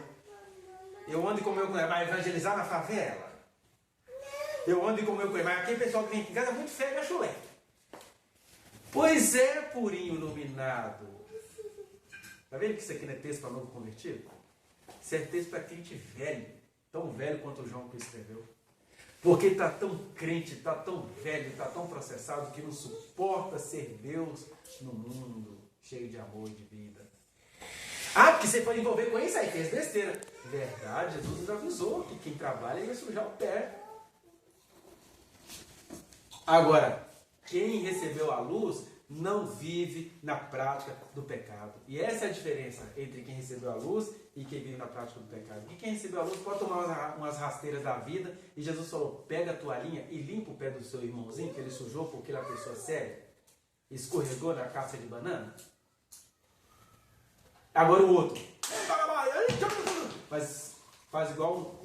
Eu ando em comunhão com Ele, mas evangelizar na favela. Eu ando em comunhão com Ele, mas aquele pessoal que vem aqui em casa é muito feio, é chulé. Pois é, purinho iluminado. Tá vendo que isso aqui não é texto para novo convertido? Isso é texto para crente velho. Tão velho quanto o João que escreveu. Porque está tão crente, está tão velho, está tão processado que não suporta ser Deus no mundo cheio de amor e de vida. Porque você foi envolver com isso aí, fez besteira. Verdade, Jesus nos avisou que quem trabalha ia sujar o pé. Agora, quem recebeu a luz não vive na prática do pecado. E essa é a diferença entre quem recebeu a luz e quem vive na prática do pecado. E quem recebeu a luz pode tomar umas rasteiras da vida, e Jesus falou, pega a toalhinha e limpa o pé do seu irmãozinho, que ele sujou porque ele é uma pessoa séria, escorregou na casca de banana. Agora o outro, mas faz igual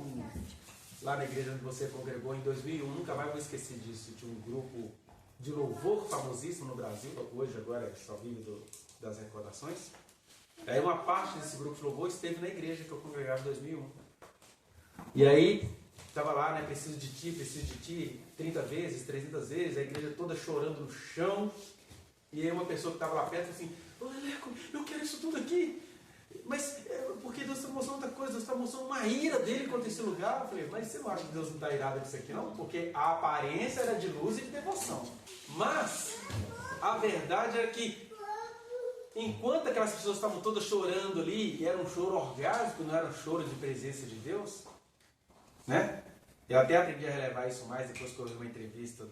lá na igreja onde você congregou em 2001, nunca mais vou esquecer disso. Tinha um grupo de louvor famosíssimo no Brasil, hoje agora só vive das recordações. Aí uma parte desse grupo de louvor esteve na igreja que eu congregava em 2001. E aí, estava lá, né, preciso de ti, 30 vezes, 300 vezes, a igreja toda chorando no chão. E aí uma pessoa que estava lá perto assim, ô Leleco, eu quero isso tudo aqui. Mas, porque Deus está mostrando outra coisa, Deus está mostrando uma ira dele contra esse lugar. Eu falei, mas você não acha que Deus não está irado disso aqui não? Porque a aparência era de luz e de devoção. Mas, a verdade era que, enquanto aquelas pessoas estavam todas chorando ali, e era um choro orgásmico, não era um choro de presença de Deus, né? Eu até aprendi a relevar isso mais depois que eu ouvi uma entrevista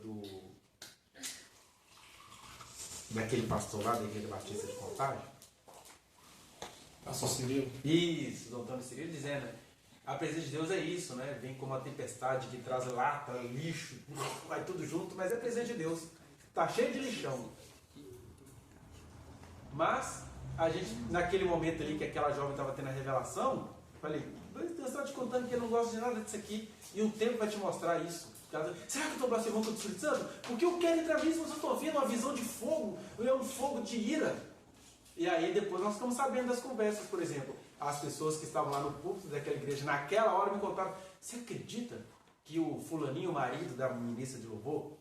daquele pastor lá da Igreja Batista de Contagem. Pastor Cirilo? Isso, do Antônio Cirilo, dizendo, a presença de Deus é isso, né? Vem como uma tempestade que traz lata, lixo, vai tudo junto, mas é a presença de Deus. Está cheio de lixão. Mas, a gente, naquele momento ali que aquela jovem estava tendo a revelação, falei, Deus está te contando que ele não gosta de nada disso aqui, e o tempo vai te mostrar isso. Será que eu estou blasfemando contra o Espírito Santo? Porque eu quero entrar nisso, mas eu estou vendo uma visão de fogo, é um fogo de ira. E aí depois nós ficamos sabendo das conversas, por exemplo, as pessoas que estavam lá no púlpito daquela igreja, naquela hora me contaram, Você acredita que o fulaninho, o marido da ministra de louvor,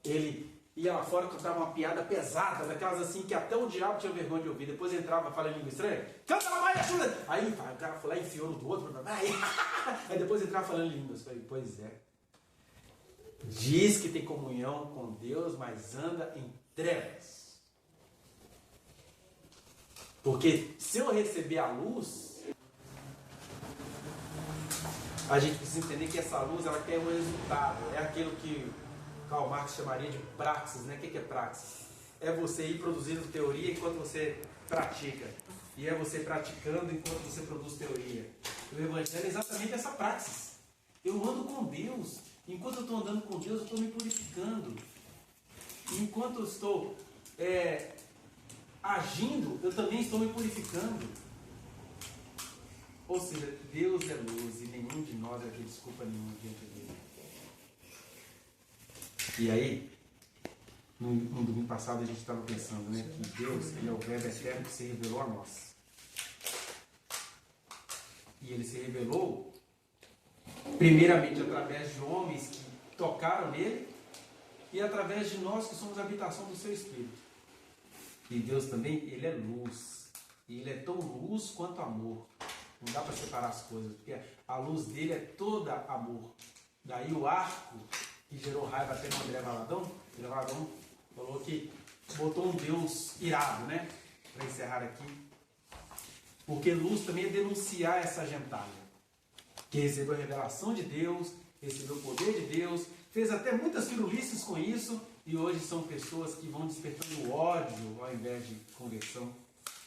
ele ia lá fora, cantava uma piada pesada, daquelas assim que até o diabo tinha vergonha de ouvir, depois entrava falando língua estranha, canta lá mais, ajuda! Aí o cara foi lá e enfiou no do outro, aí depois entrava falando línguas. Falei, pois é. Diz que tem comunhão com Deus, mas anda em trevas. Porque se eu receber a luz, a gente precisa entender que essa luz ela quer um resultado. É aquilo que Karl Marx chamaria de praxis, né? O que é praxis? É você ir produzindo teoria enquanto você pratica. E é você praticando enquanto você produz teoria. O Evangelho é exatamente essa praxis. Eu ando com Deus. Enquanto eu estou andando com Deus, eu estou me purificando. E enquanto eu estou agindo, eu também estou me purificando. Ou seja, Deus é luz e nenhum de nós vai ter desculpa nenhuma diante dele. E aí, no domingo passado a gente estava pensando, né, que Deus, Ele é o Verbo eterno que se revelou a nós. E Ele se revelou primeiramente através de homens que tocaram nele e através de nós que somos a habitação do seu Espírito. E Deus também, Ele é luz. E Ele é tão luz quanto amor. Não dá para separar as coisas, porque a luz dele é toda amor. Daí o arco que gerou raiva até no André Valadão, falou que botou um Deus irado, né? Para encerrar aqui. Porque luz também é denunciar essa gentalha. Que recebeu a revelação de Deus, recebeu o poder de Deus, fez até muitas firulices com isso, e hoje são pessoas que vão despertando ódio ao invés de conversão.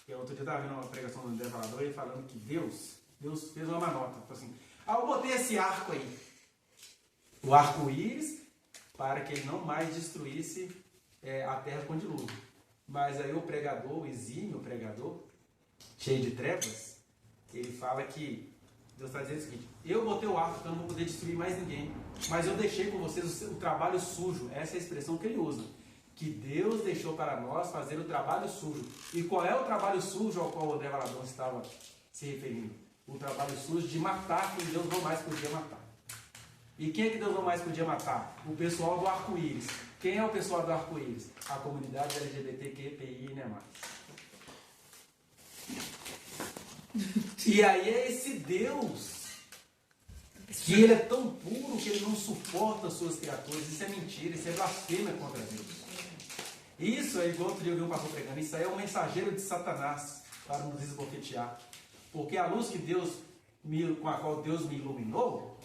E outro dia eu estava vendo uma pregação do André Valadão, ele falando que Deus fez uma manota. Falou assim, eu botei esse arco aí, o arco-íris, para que ele não mais destruísse a terra com dilúvio. Mas aí o pregador, o exímio pregador, cheio de trevas, ele fala que Deus está dizendo o seguinte, eu botei o arco, então eu não vou poder destruir mais ninguém, mas eu deixei com vocês o trabalho sujo. Essa é a expressão que ele usa. Que Deus deixou para nós fazer o trabalho sujo. E qual é o trabalho sujo ao qual o André Valadão estava se referindo? O trabalho sujo de matar quem Deus não mais podia matar. E quem é que Deus não mais podia matar? O pessoal do arco-íris. Quem é o pessoal do arco-íris? A comunidade LGBTQPI, né, mais? E aí é esse Deus que ele é tão puro que ele não suporta as suas criaturas. Isso é mentira, isso é blasfêmia contra Deus. Isso é igual outro dia eu vi um pastor pregando, isso aí é um mensageiro de Satanás para nos esbofetear. Porque a luz que com a qual Deus me iluminou,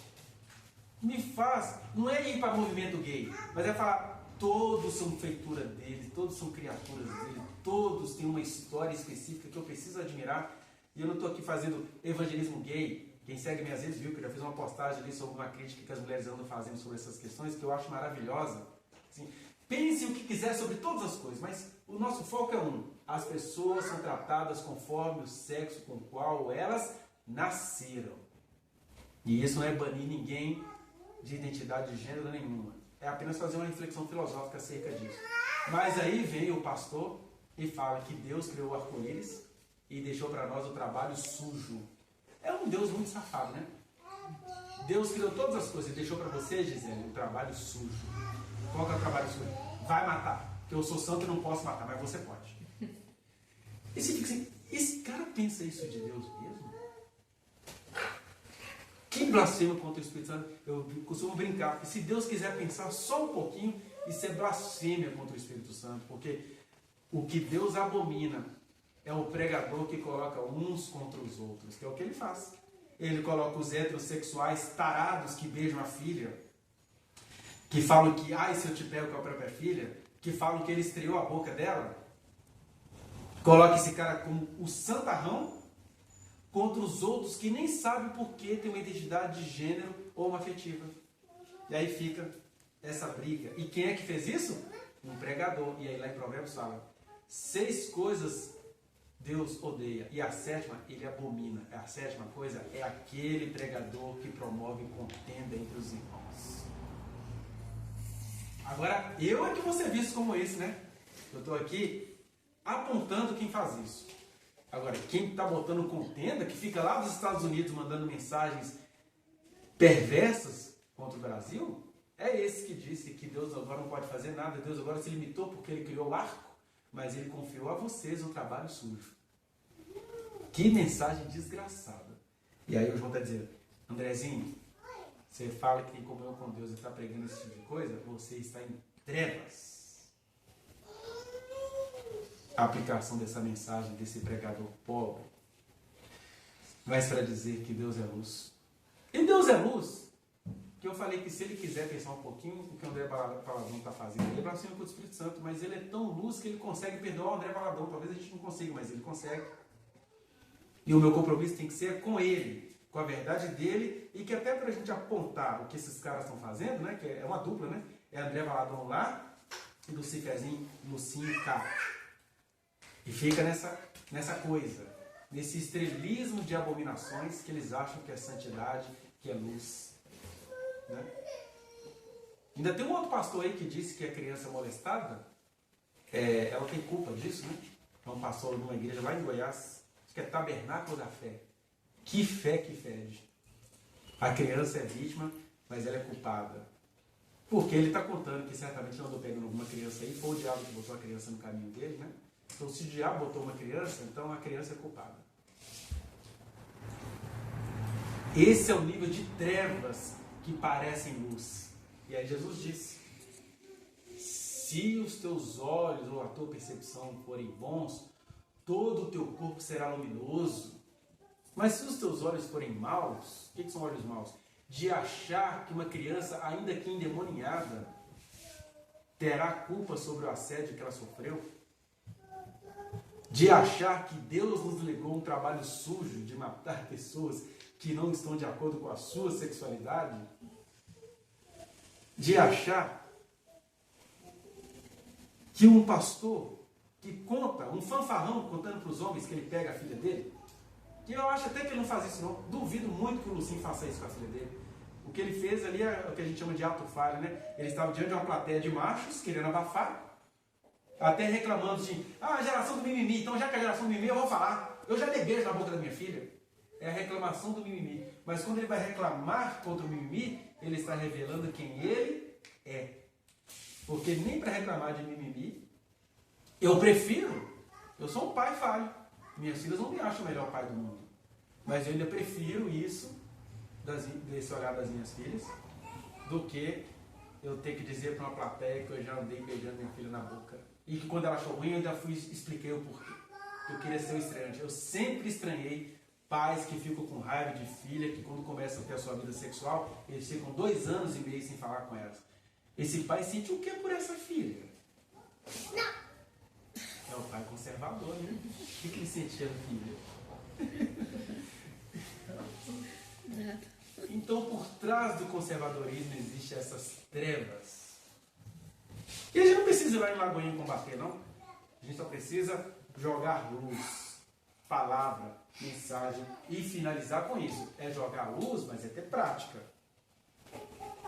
me faz, não é ir para o movimento gay, mas é falar, todos são feitura dele, todos são criaturas dele, todos têm uma história específica que eu preciso admirar. E eu não estou aqui fazendo evangelismo gay. Quem segue minhas redes viu que eu já fiz uma postagem ali sobre uma crítica que as mulheres andam fazendo sobre essas questões, que eu acho maravilhosa. Assim, pense o que quiser sobre todas as coisas, mas o nosso foco é um. As pessoas são tratadas conforme o sexo com o qual elas nasceram. E isso não é banir ninguém de identidade de gênero nenhuma. É apenas fazer uma reflexão filosófica acerca disso. Mas aí vem o pastor e fala que Deus criou o arco-íris e deixou para nós o trabalho sujo. É um Deus muito safado, né? Deus criou todas as coisas e deixou para você, Gisele, o trabalho sujo. Qual que é o trabalho sujo? Vai matar. Porque eu sou santo e não posso matar, mas você pode. E você fica assim, esse cara pensa isso de Deus mesmo? Que blasfema contra o Espírito Santo. Eu costumo brincar que se Deus quiser pensar só um pouquinho, isso é blasfêmia contra o Espírito Santo. Porque o que Deus abomina é o pregador que coloca uns contra os outros, que é o que ele faz. Ele coloca os heterossexuais tarados que beijam a filha, que falam que, ai, se eu te pego com a própria filha, que falam que ele estreou a boca dela. Coloca esse cara como o santarrão contra os outros que nem sabem por que tem uma identidade de gênero ou uma afetiva. E aí fica essa briga. E quem é que fez isso? Um pregador. E aí lá em Provérbios fala, 6 coisas Deus odeia. E a sétima, ele abomina. A sétima coisa é aquele pregador que promove contenda entre os irmãos. Agora, eu é que vou ser visto como esse, né? Eu estou aqui apontando quem faz isso. Agora, quem está botando contenda, que fica lá dos Estados Unidos mandando mensagens perversas contra o Brasil, é esse que disse que Deus agora não pode fazer nada, Deus agora se limitou porque ele criou o arco, mas ele confiou a vocês o trabalho sujo. Que mensagem desgraçada. E aí o João está dizendo, Andrezinho, você fala que tem comunhão com Deus e está pregando esse tipo de coisa, você está em trevas. A aplicação dessa mensagem, desse pregador pobre, mas para dizer que Deus é luz. E Deus é luz, que eu falei que se ele quiser pensar um pouquinho, o que o André Valadão está fazendo, ele é blasfêmia contra o Espírito Santo, mas ele é tão luz que ele consegue perdoar o André Valadão. Talvez a gente não consiga, mas ele consegue. E o meu compromisso tem que ser com ele, com a verdade dele, e que até para a gente apontar o que esses caras estão fazendo, né, que é uma dupla, né? É André Valadão lá e Luciferzinho, Lucinho cá. E fica nessa coisa, nesse estrelismo de abominações que eles acham que é santidade, que é luz. Né? Ainda tem um outro pastor aí que disse que a criança molestada, ela tem culpa disso, né? É um pastor de uma igreja lá em Goiás, que é Tabernáculo da Fé. Que fé que fede. A criança é vítima, mas ela é culpada. Porque ele está contando que certamente não andou pegando alguma criança aí, foi o diabo que botou a criança no caminho dele, né? Então se o diabo botou uma criança, então a criança é culpada. Esse é o nível de trevas que parecem luz. E aí Jesus disse, se os teus olhos ou a tua percepção forem bons, todo o teu corpo será luminoso. Mas se os teus olhos forem maus, o que são olhos maus? De achar que uma criança, ainda que endemoniada, terá culpa sobre o assédio que ela sofreu, de achar que Deus nos legou um trabalho sujo de matar pessoas que não estão de acordo com a sua sexualidade, de achar que um pastor que conta, um fanfarrão contando para os homens que ele pega a filha dele, que eu acho até que ele não faz isso não, duvido muito que o Lucinho faça isso com a filha dele. O que ele fez ali é o que a gente chama de ato falho, né? Ele estava diante de uma plateia de machos, querendo abafar, até reclamando de, a geração do mimimi, então já que é a geração do mimimi eu vou falar, eu já dei beijo na boca da minha filha. É a reclamação do mimimi. Mas quando ele vai reclamar contra o mimimi, ele está revelando quem ele é. Porque nem para reclamar de mimimi, eu sou um pai falho. Minhas filhas não me acham o melhor pai do mundo. Mas eu ainda prefiro isso, desse olhar das minhas filhas, do que eu ter que dizer para uma plateia que eu já andei beijando minha filha na boca. E que quando ela achou ruim, eu ainda expliquei o porquê. Eu queria ser um estranhante. Eu sempre estranhei pais que ficam com raiva de filha, que quando começam a ter a sua vida sexual, eles ficam 2 anos e meio sem falar com elas. Esse pai sente o que por essa filha? Não. É o pai conservador, né? O que ele sentia na filha? Nada. Então, por trás do conservadorismo existem essas trevas. E a gente não precisa ir lá em Lagoinha combater, não. A gente só precisa jogar luz, palavra, mensagem e finalizar com isso. É jogar luz, mas é ter prática.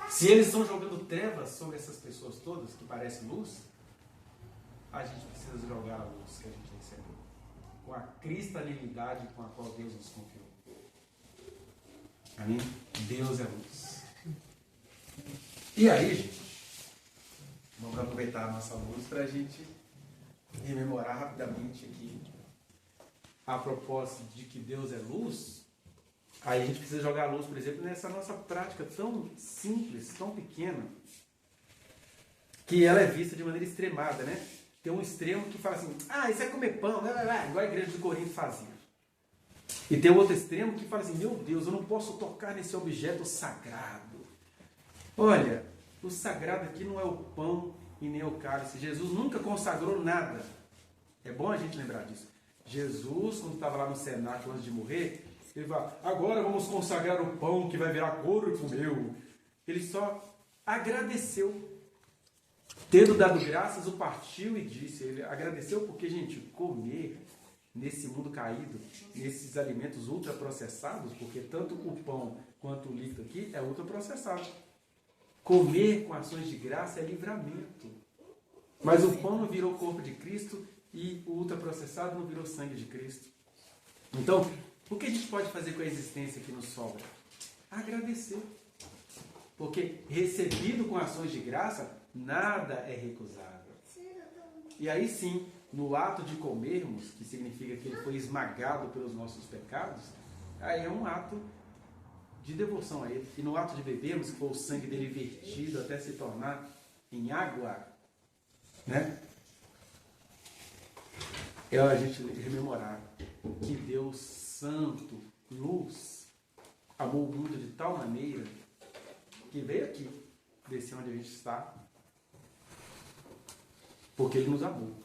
Se eles estão jogando trevas sobre essas pessoas todas que parecem luz, a gente precisa jogar a luz que a gente recebeu, com a cristalinidade com a qual Deus nos confiou. Amém? Deus é luz. E aí, gente, vamos aproveitar a nossa luz para a gente rememorar rapidamente aqui a propósito de que Deus é luz. Aí a gente precisa jogar a luz, por exemplo, nessa nossa prática tão simples, tão pequena, que ela é vista de maneira extremada, né? Tem um extremo que fala assim, isso é comer pão, igual a igreja de Corinto fazia. E tem outro extremo que fala assim, meu Deus, eu não posso tocar nesse objeto sagrado. Olha, o sagrado aqui não é o pão e nem o cálice. Jesus nunca consagrou nada. É bom a gente lembrar disso. Jesus, quando estava lá no cenáculo antes de morrer, ele fala, agora vamos consagrar o pão que vai virar corpo meu. Ele só agradeceu. Tendo dado graças, o partiu e disse. Ele agradeceu porque, gente, comer nesse mundo caído, nesses alimentos ultraprocessados, porque tanto o pão quanto o líquido aqui é ultraprocessado. Comer com ações de graça é livramento. Mas o pão não virou corpo de Cristo e o ultraprocessado não virou sangue de Cristo. Então, o que a gente pode fazer com a existência que nos sobra? Agradecer. Porque recebido com ações de graça, nada é recusável. E aí sim, no ato de comermos, que significa que ele foi esmagado pelos nossos pecados, aí é um ato de devoção a ele. E no ato de bebermos, que foi o sangue dele vertido até se tornar em água, né? É a gente rememorar que Deus Santo, luz, amou o mundo de tal maneira que veio aqui, desse onde a gente está, porque Ele nos amou.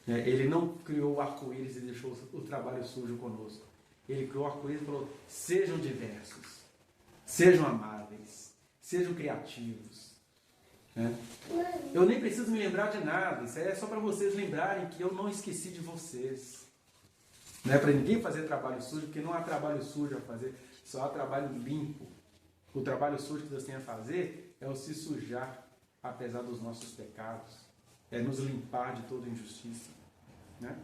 Ele não criou o arco-íris e deixou o trabalho sujo conosco. Ele criou o arco-íris e falou: sejam diversos, sejam amáveis, sejam criativos. Eu nem preciso me lembrar de nada, isso é só para vocês lembrarem que eu não esqueci de vocês. Não é para ninguém fazer trabalho sujo, porque não há trabalho sujo a fazer, só há trabalho limpo. O trabalho sujo que Deus tem a fazer é o se sujar, apesar dos nossos pecados, é nos limpar de toda injustiça. Né?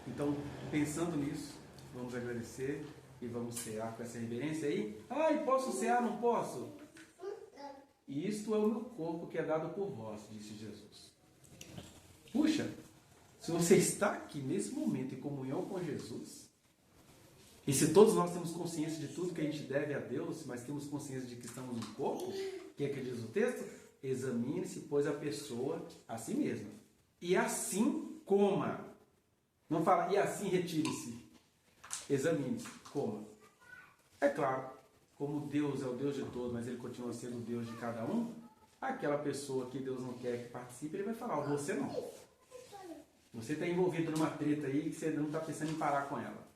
Então, pensando nisso, vamos agradecer e vamos cear com essa reverência aí. Ai, posso cear? Não posso? E isto é o meu corpo que é dado por vós, disse Jesus. Puxa, se você está aqui nesse momento em comunhão com Jesus, e se todos nós temos consciência de tudo que a gente deve a Deus, mas temos consciência de que estamos no corpo, o que é que diz o texto? Examine-se, pois, a pessoa a si mesma. E assim coma. Não fala, e assim retire-se. Examine-se, coma. É claro, como Deus é o Deus de todos, mas Ele continua sendo o Deus de cada um, aquela pessoa que Deus não quer que participe, Ele vai falar: você não. Você está envolvido numa treta aí que você não está pensando em parar com ela.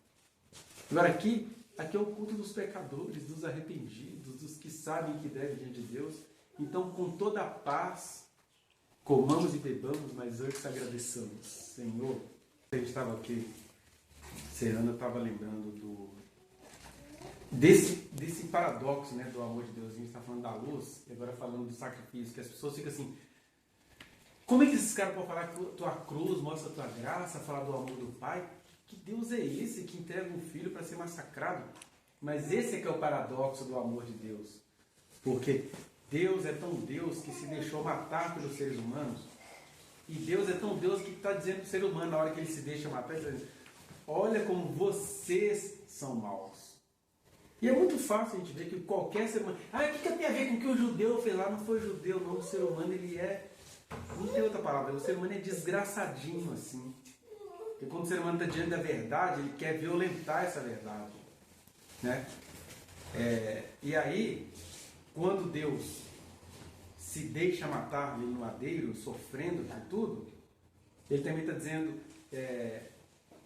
Agora aqui é o culto dos pecadores, dos arrependidos, dos que sabem que devem diante de Deus. Então, com toda a paz, comamos e bebamos, mas antes agradeçamos. Senhor, a gente estava aqui, Serana estava lembrando desse paradoxo, né, do amor de Deus. A gente está falando da luz e agora falando do sacrifício, que as pessoas ficam assim: como é que esses caras podem falar que tua cruz mostra a tua graça, falar do amor do Pai? Que Deus é esse que entrega um filho para ser massacrado? Mas esse é que é o paradoxo do amor de Deus. Porque Deus é tão Deus que se deixou matar pelos seres humanos. E Deus é tão Deus que está dizendo para o ser humano, na hora que ele se deixa matar, ele está dizendo: olha como vocês são maus. E é muito fácil a gente ver que qualquer ser humano... o que tem a ver com o que o judeu fez lá? Não foi o judeu, não. O ser humano, ele é... Não tem outra palavra. O ser humano é desgraçadinho, assim. Porque quando o ser humano está diante da verdade, ele quer violentar essa verdade. Né? E aí, quando Deus se deixa matar ali no madeiro, sofrendo por tudo, Ele também está dizendo: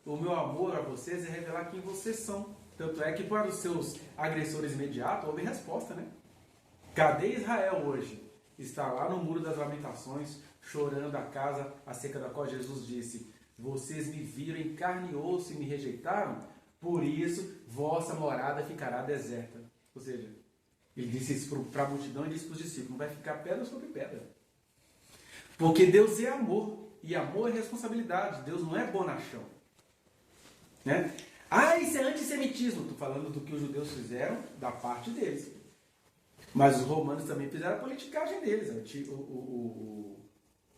o meu amor a vocês é revelar quem vocês são. Tanto é que para os seus agressores imediatos houve resposta, né? Cadê Israel hoje? Está lá no Muro das Lamentações, chorando a casa acerca da qual Jesus disse: vocês me viram em carne e osso e me rejeitaram, por isso vossa morada ficará deserta. Ou seja, Ele disse isso para a multidão e disse para os discípulos: não vai ficar pedra sobre pedra. Porque Deus é amor, e amor é responsabilidade. Deus não é bonachão. Né? Isso é antissemitismo. Estou falando do que os judeus fizeram da parte deles. Mas os romanos também fizeram a politicagem deles. O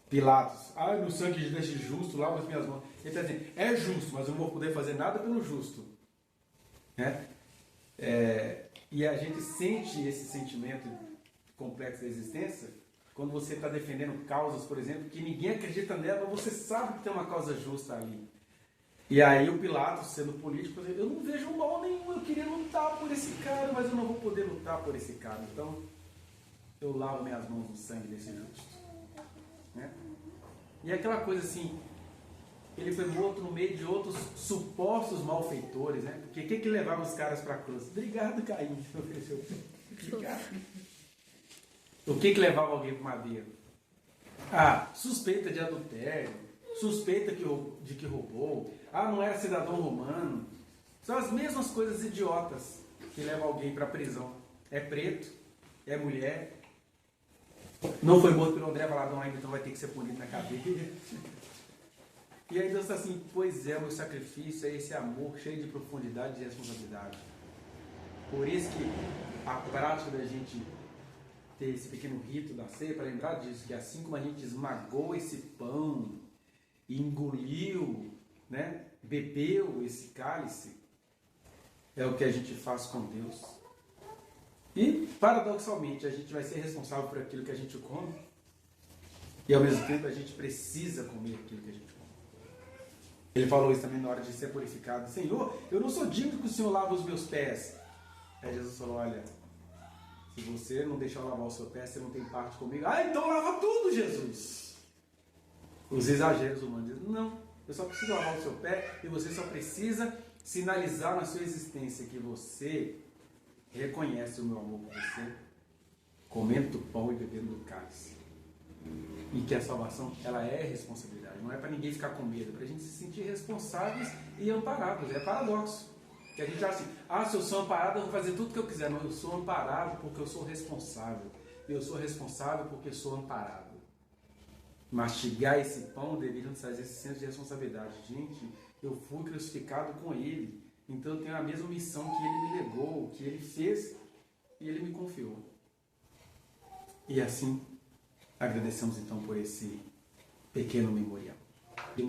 Pilatos: no sangue deste justo, lava as minhas mãos. Ele está dizendo: é justo, mas eu não vou poder fazer nada pelo justo. Né? E a gente sente esse sentimento complexo da existência quando você está defendendo causas, por exemplo, que ninguém acredita nela, mas você sabe que tem uma causa justa ali. E aí o Pilatos, sendo político, eu não vejo mal nenhum, eu queria lutar por esse cara, mas eu não vou poder lutar por esse cara. Então, eu lavo minhas mãos no sangue desse justo. Né? E aquela coisa assim, ele foi morto no meio de outros supostos malfeitores, né? Porque o que levava os caras para a cruz? Obrigado, Caim. Obrigado. O que levava alguém para o madeiro? Suspeita de adultério, suspeita de que roubou, não era cidadão romano. São as mesmas coisas idiotas que levam alguém para a prisão. É preto, é mulher, não foi morto pelo André Valadão ainda, então vai ter que ser punido na cadeia. E aí Deus está assim: pois é, o meu sacrifício é esse amor cheio de profundidade e responsabilidade. Por isso que a prática da gente ter esse pequeno rito da ceia, para lembrar disso, que assim como a gente esmagou esse pão e engoliu, né, bebeu esse cálice, é o que a gente faz com Deus. E, paradoxalmente, a gente vai ser responsável por aquilo que a gente come, e ao mesmo tempo a gente precisa comer aquilo que a gente come. Ele falou isso também na hora de ser purificado. Senhor, eu não sou digno que o Senhor lave os meus pés. Aí Jesus falou, olha, se você não deixar eu lavar o seu pé, você não tem parte comigo. Ah, então lava tudo, Jesus. Os exageros humanos dizem, não, eu só preciso lavar o seu pé e você só precisa sinalizar na sua existência que você reconhece o meu amor por você, comendo do pão e bebendo do cálice. E que a salvação, ela é responsabilidade. Não é para ninguém ficar com medo, é para a gente se sentir responsáveis e amparados. É paradoxo. Que a gente acha assim, se eu sou amparado, eu vou fazer tudo o que eu quiser. Não, eu sou amparado porque eu sou responsável. Eu sou responsável porque sou amparado. Mastigar esse pão deveria nos trazer esse senso de responsabilidade. Gente, eu fui crucificado com Ele. Então eu tenho a mesma missão que Ele me legou, que Ele fez e Ele me confiou. E assim, agradecemos então por esse pequeno memorial.